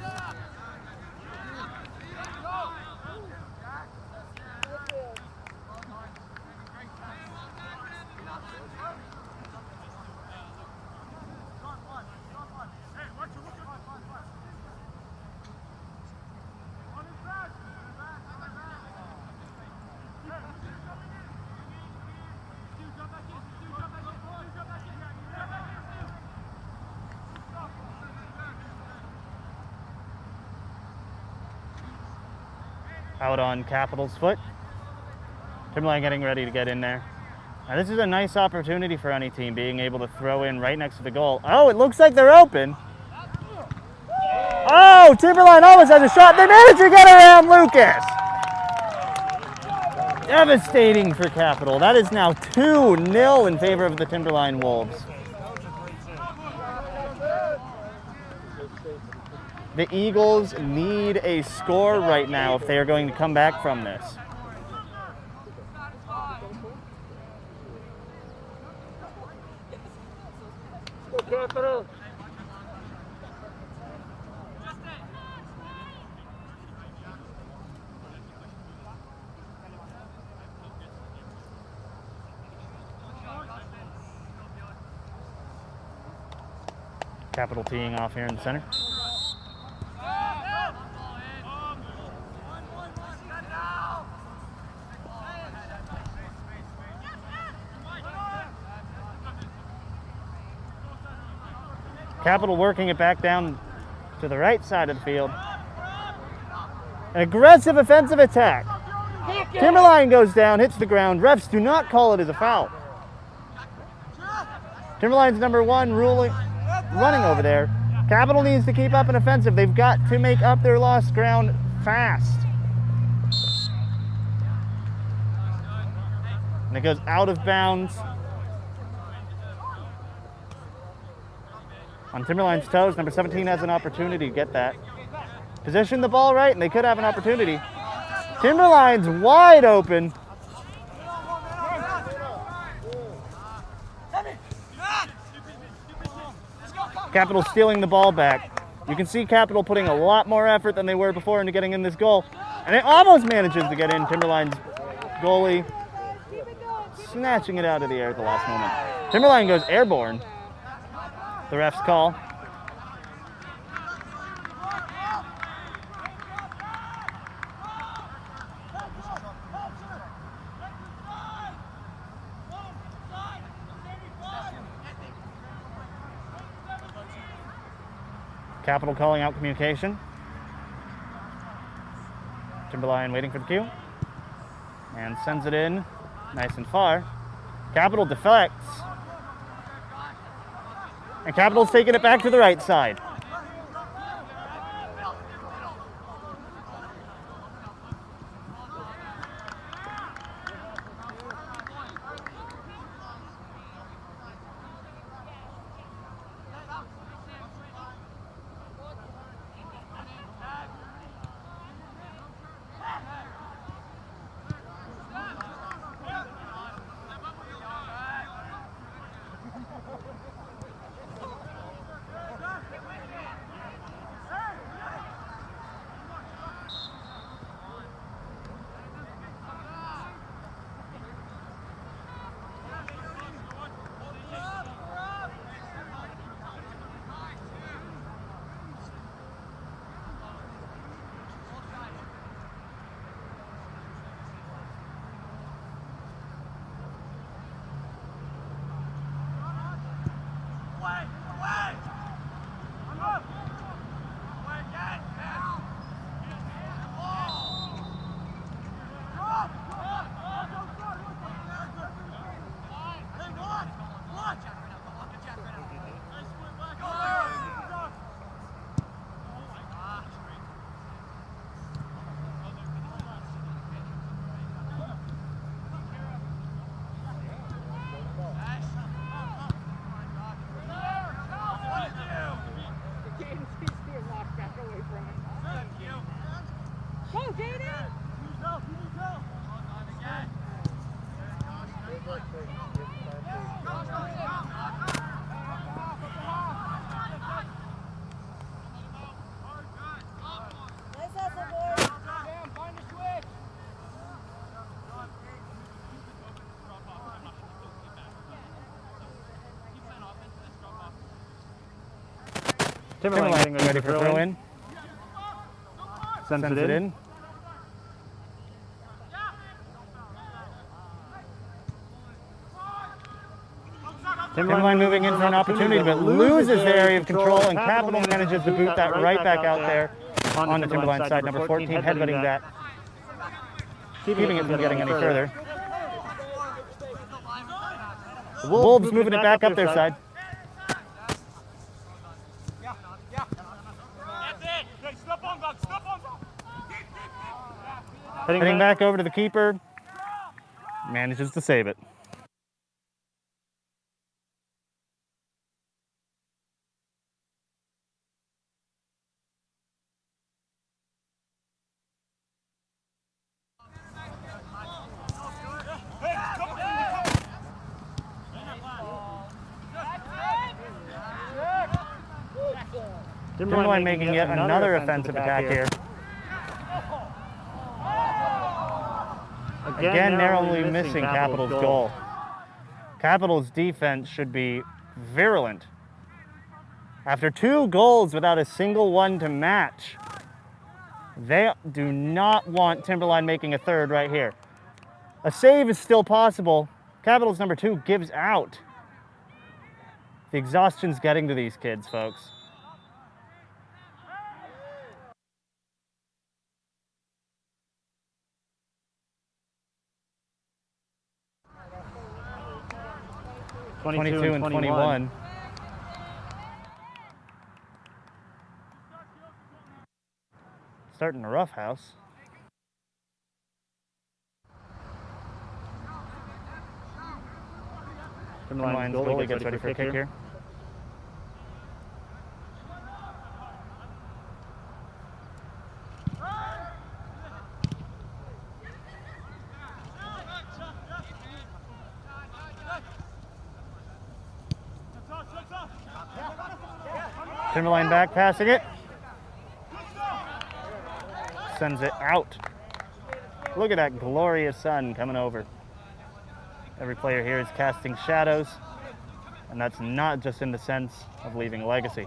Out on Capital's foot. Timberline getting ready to get in there. Now this is a nice opportunity for any team, being able to throw in right next to the goal. Oh, it looks like they're open. Oh, Timberline almost has a shot. They managed to get around Lucas. Devastating for Capital. That is now 2-0 in favor of the Timberline Wolves. The Eagles need a score right now if they are going to come back from this. Capital. Capital teeing off here in the center. Capital working it back down to the right side of the field. An aggressive offensive attack. Timberline goes down, hits the ground. Refs do not call it as a foul. Timberline's number 1 running over there. Capital needs to keep up an offensive. They've got to make up their lost ground fast. And it goes out of bounds. On Timberline's toes, number 17 has an opportunity to get that. Position the ball right, and they could have an opportunity. Timberline's wide open. Capital stealing the ball back. You can see Capital putting a lot more effort than they were before into getting in this goal. And it almost manages to get in. Timberline's goalie snatching it out of the air at the last moment. Timberline goes airborne. The refs call. Capital calling out communication. Timberline waiting for the cue. And sends it in nice and far. Capital deflects. And Capital's taking it back to the right side. Timberline ready for throw in. Sends it in. Timberline moving in for an opportunity, but loses the area of control, and Capital manages to boot that right back out there on the Timberline side. Number 14 headbutting that, keeping it from getting any further. Wolves moving it back up their side. Heading back over to the keeper. Manages to save it. Timberline making yet another offensive attack here. Again, narrowly missing Capital's goal. Capital's defense should be virulent. After 2 goals without a single one to match, they do not want Timberline making a third right here. A save is still possible. Capital's number 2 gives out. The exhaustion's getting to these kids, folks. and 21. Starting a roughhouse. Timberline's goalie gets ready for a kick here. Timberline back, passing it. Sends it out. Look at that glorious sun coming over. Every player here is casting shadows, and that's not just in the sense of leaving a legacy.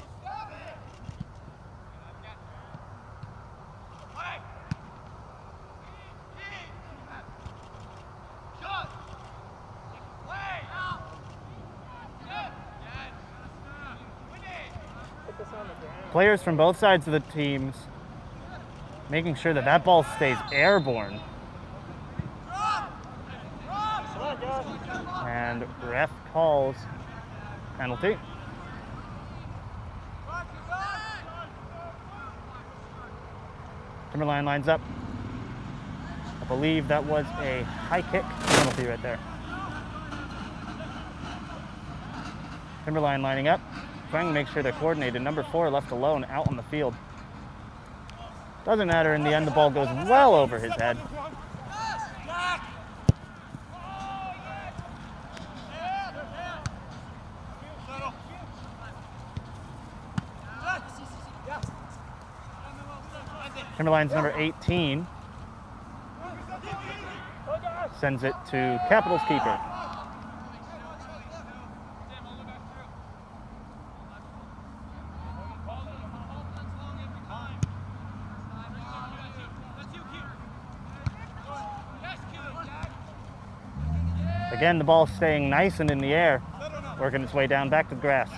Players from both sides of the teams making sure that that ball stays airborne. And ref calls penalty. Timberline lines up. I believe that was a high kick penalty right there. Timberline lining up, trying to make sure they're coordinated. Number 4 left alone out on the field. Doesn't matter, in the end the ball goes well over his head. Timberline's number 18 sends it to Capital's keeper. Again, the ball staying nice and in the air, working its way down back to the grass.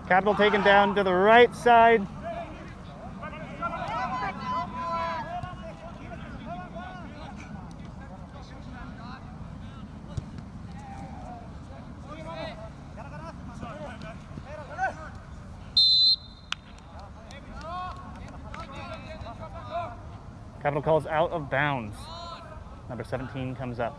Capital taken down to the right side. Capital calls out of bounds. Number 17 comes up.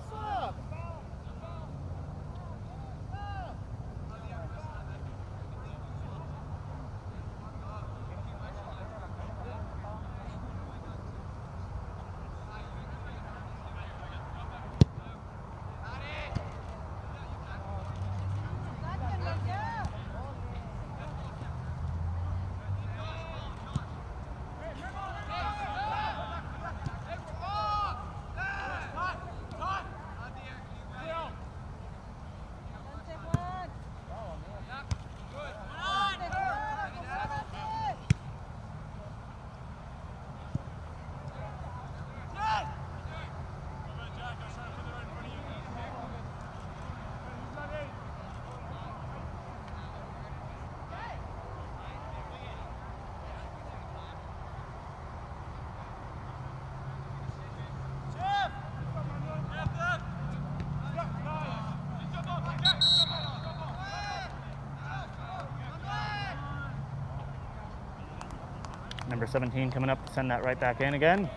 Number 17 coming up to send that right back in again.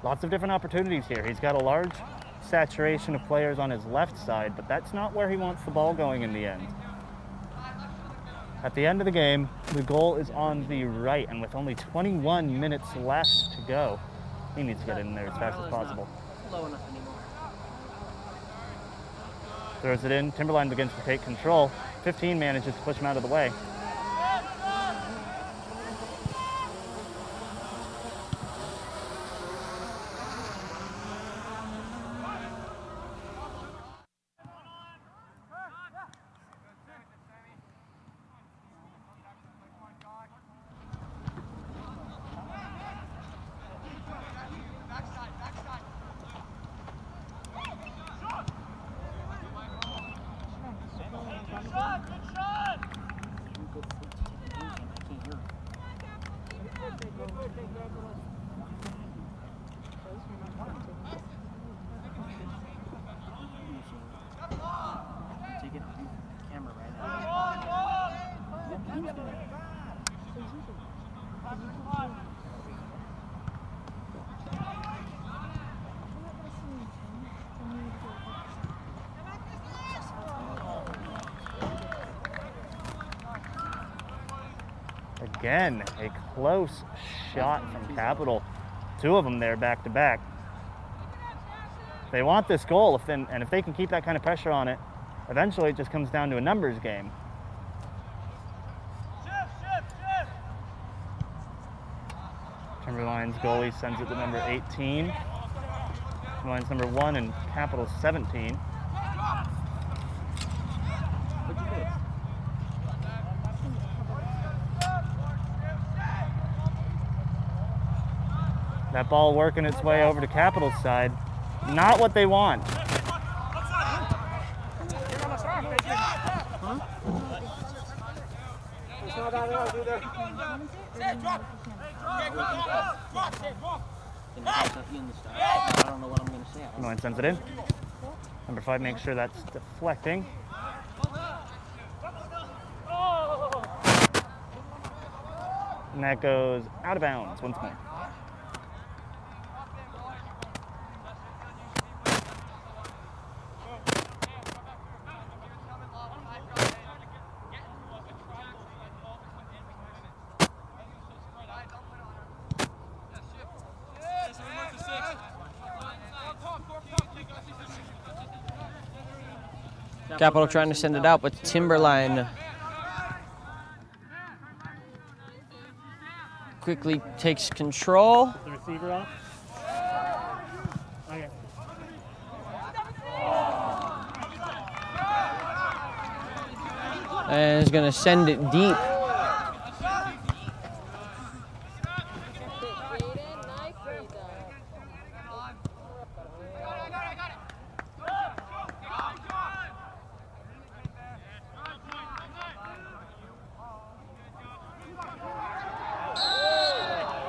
Lots of different opportunities here. He's got a large saturation of players on his left side, but that's not where he wants the ball going in the end. At the end of the game, the goal is on the right, and with only 21 minutes left to go, he needs to get in there as fast as possible. Low enough anymore. Throws it in. Timberline begins to take control. 15 manages to push him out of the way. Again, a close shot from Capital. Two of them there back to back. They want this goal, if they can keep that kind of pressure on it, eventually it just comes down to a numbers game. Timberline's goalie sends it to number 18. Timberline's number 1 and Capital's 17. That ball working its way over to Capital's side. Not what they want. Timberline sends it in. Number 5 makes sure that's deflecting. And that goes out of bounds once more. Capital trying to send it out, but Timberline quickly takes control. The receiver off. Okay. And is going to send it deep.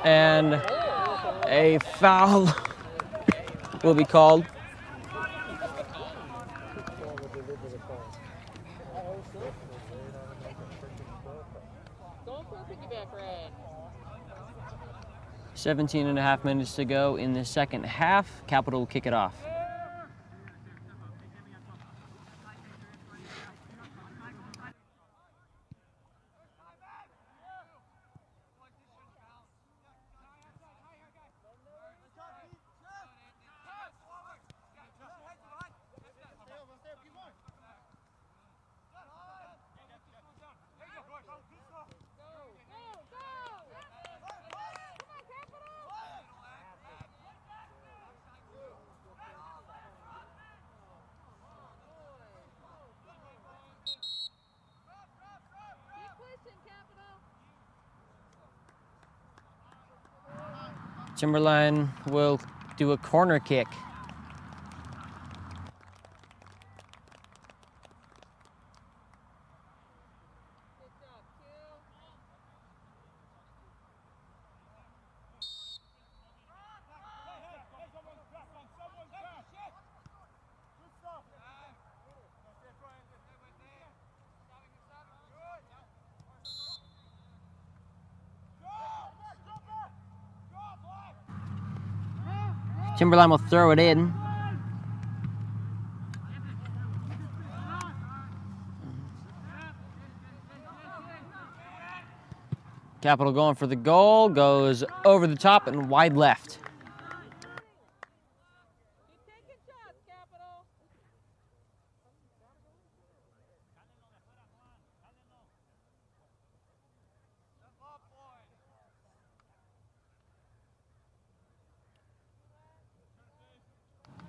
And a foul will be called. Don't throw piggyback, Red. 17.5 minutes to go in the second half. Capital will kick it off. Timberline will do a corner kick. Timberline will throw it in. Capital going for the goal, goes over the top and wide left.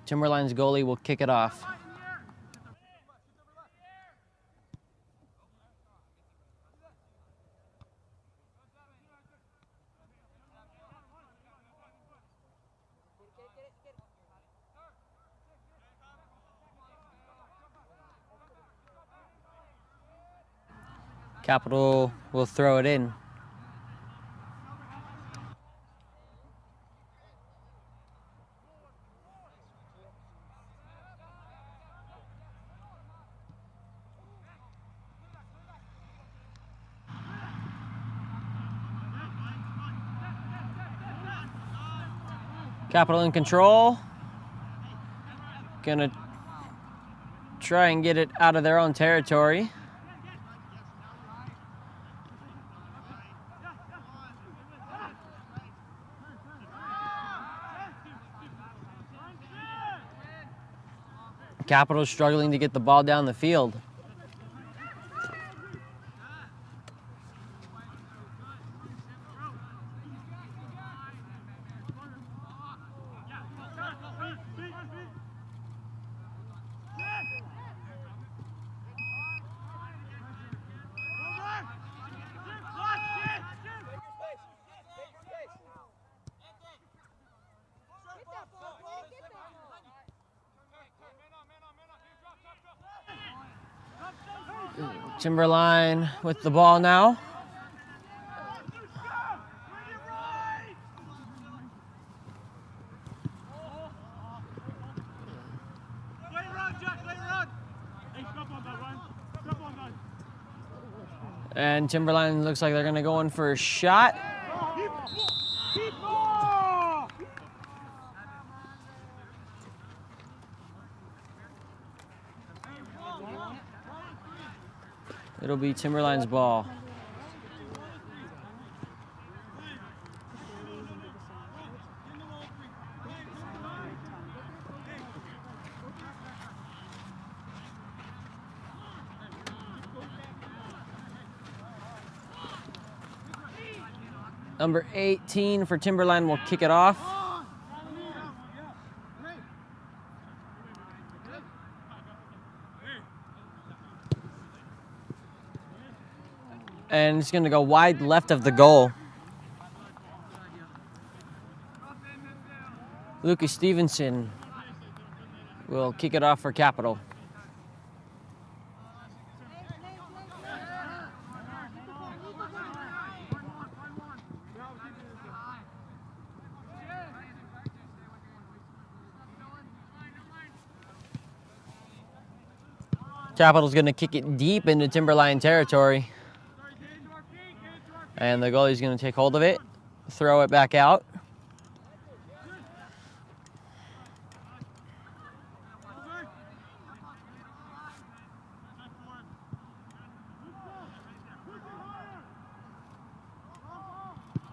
Timberline's goalie will kick it off. Capital will throw it in. Capital in control. Gonna try and get it out of their own territory. Capital struggling to get the ball down the field. Timberline with the ball now. And Timberline looks like they're going to go in for a shot. It'll be Timberline's ball. Number 18 for Timberline will kick it off. And it's going to go wide left of the goal. Lucas Stevenson will kick it off for Capital. Capital's going to kick it deep into Timberline territory. And the goalie's going to take hold of it, throw it back out.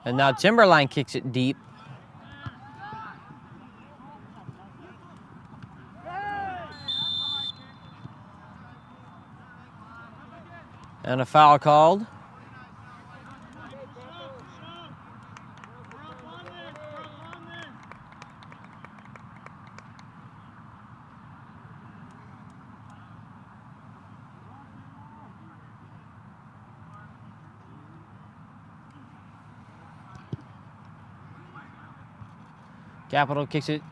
And now Timberline kicks it deep. And a foul called. Capital kicks it,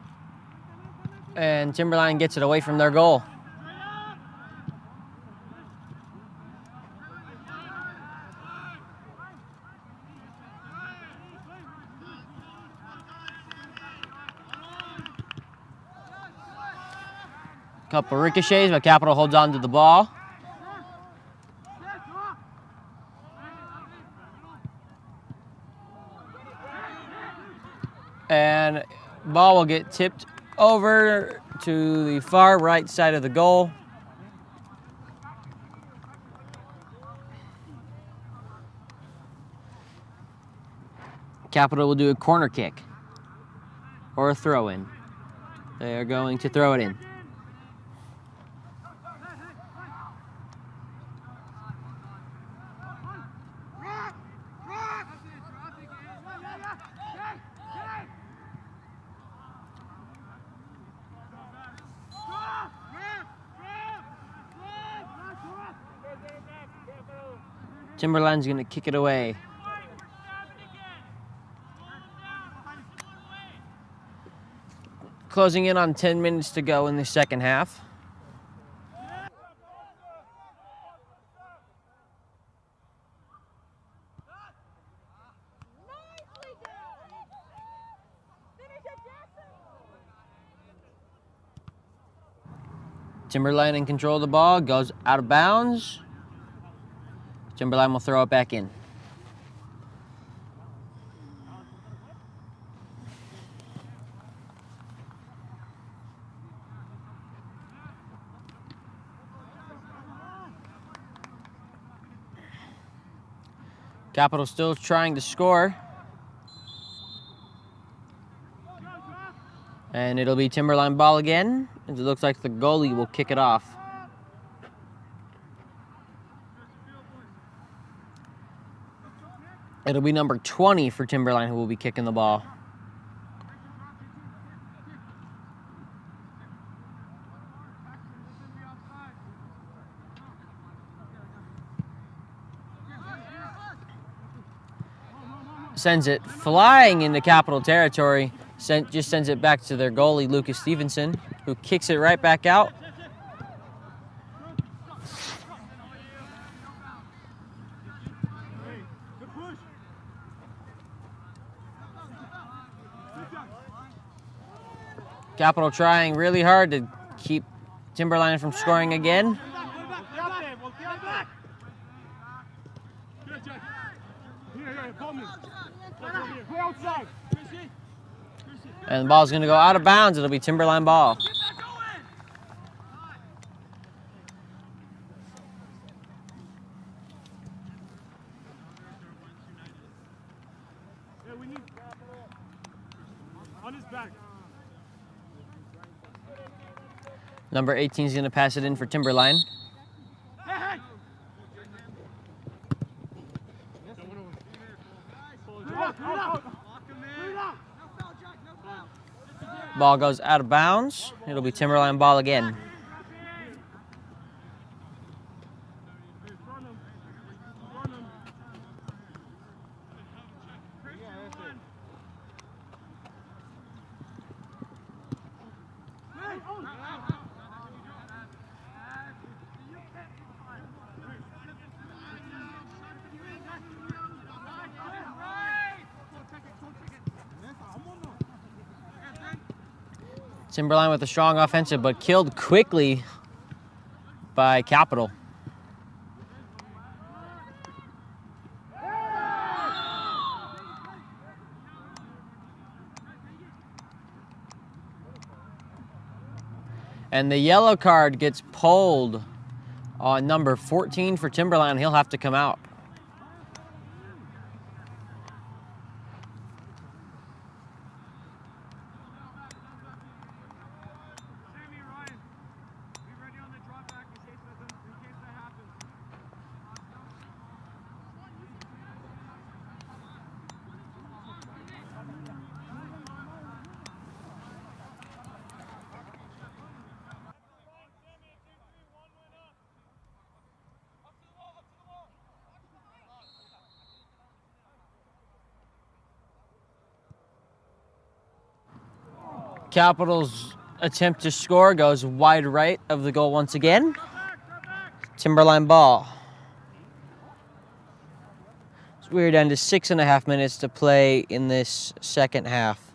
and Timberline gets it away from their goal. Couple ricochets, but Capital holds on to the ball. And Ball will get tipped over to the far right side of the goal. Capital will do a corner kick or a throw-in. They are going to throw it in. Timberline's going to kick it away. Closing in on 10 minutes to go in the second half. Timberline in control of the ball, goes out of bounds. Timberline will throw it back in. Capital still trying to score. And it'll be Timberline ball again. It looks like the goalie will kick it off. It'll be number 20 for Timberline who will be kicking the ball. Sends it flying into Capital territory. Just sends it back to their goalie, Lucas Stevenson, who kicks it right back out. Capital trying really hard to keep Timberline from scoring again. And the ball's going to go out of bounds. It'll be Timberline ball. Number 18 is going to pass it in for Timberline. Ball goes out of bounds. It'll be Timberline ball again. Timberline with a strong offensive, but killed quickly by Capital. And the yellow card gets pulled on number 14 for Timberline. He'll have to come out. Capital's attempt to score goes wide right of the goal once again. Timberline ball. So we're down to 6.5 minutes to play in this second half.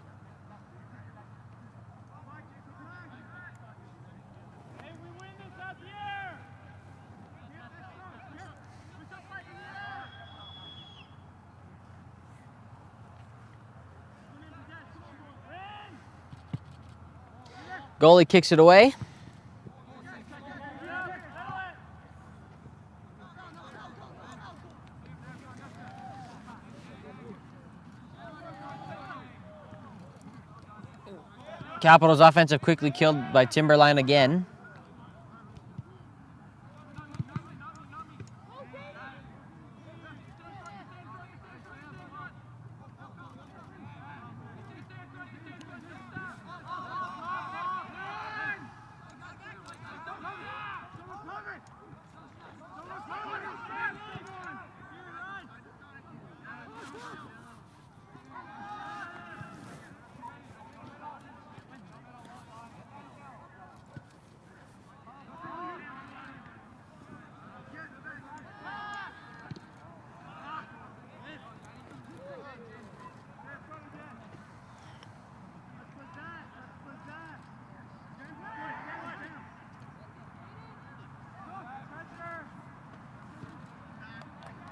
Goalie kicks it away. Capital's offensive quickly killed by Timberline again.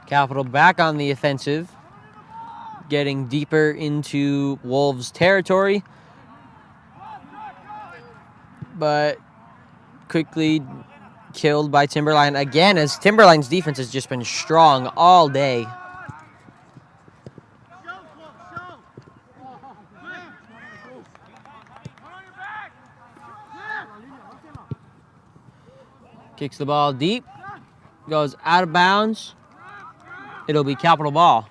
Capital back on the offensive, getting deeper into Wolves' territory, but quickly killed by Timberline again, as Timberline's defense has just been strong all day. Kicks the ball deep, goes out of bounds. It'll be Capital ball.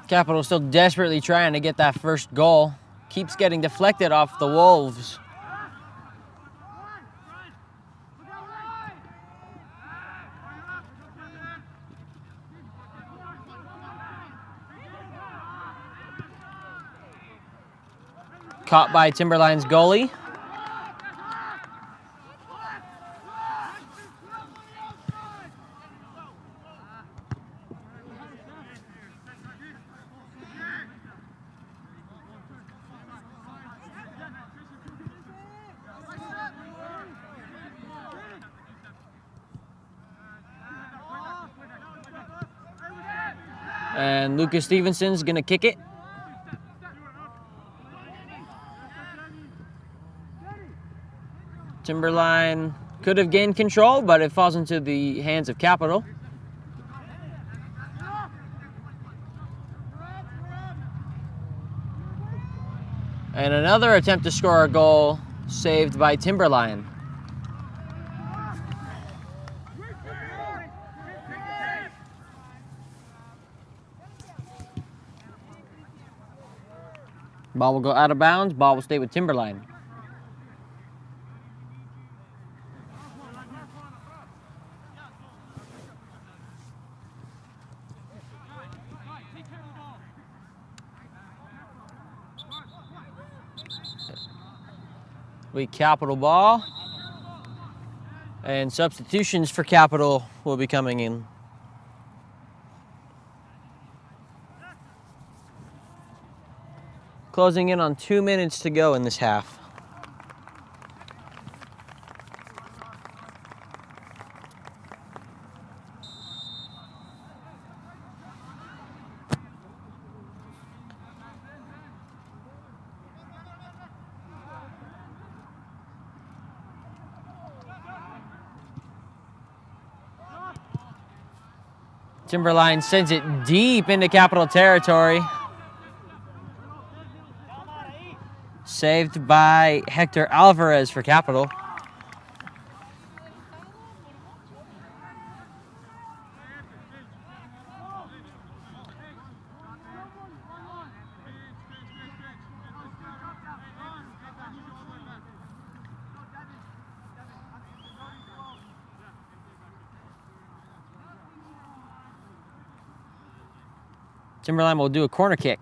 Capital still desperately trying to get that first goal. Keeps getting deflected off the Wolves. Caught by Timberline's goalie. And Lucas Stevenson's going to kick it. Timberline could have gained control, but it falls into the hands of Capital. And another attempt to score a goal saved by Timberline. Ball will go out of bounds. Ball will stay with Timberline. We Capital ball. And substitutions for Capital will be coming in. Closing in on 2 minutes to go in this half. Timberline sends it deep into Capital territory. Saved by Hector Alvarez for Capital. Timberline will do a corner kick.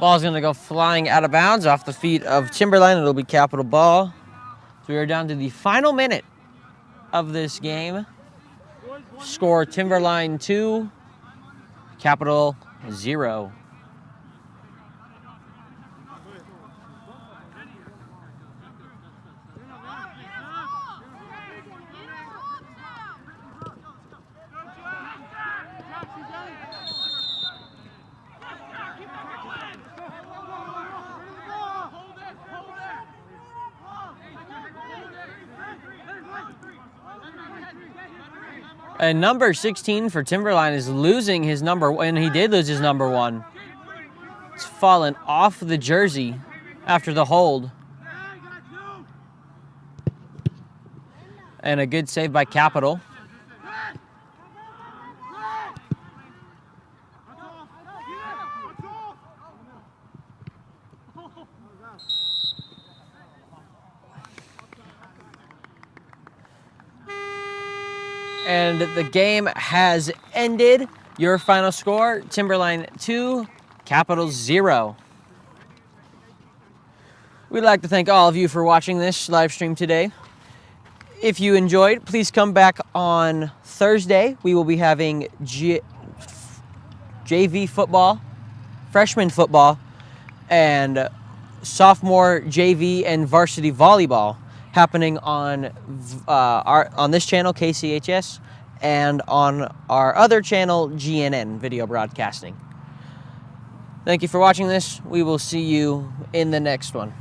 Ball's going to go flying out of bounds off the feet of Timberline. It'll be Capital ball. So we are down to the final minute of this game. Score Timberline 2, Capital 0. And number 16 for Timberline is losing his number, and he did lose his number 1. It's fallen off the jersey after the hold. And a good save by Capital. And the game has ended. Your final score, Timberline 2, Capital 0. We'd like to thank all of you for watching this live stream today. If you enjoyed, please come back on Thursday. We will be having JV football, freshman football, and sophomore JV and varsity volleyball happening on this channel, KCHS, and on our other channel, GNN, Video Broadcasting. Thank you for watching this. We will see you in the next one.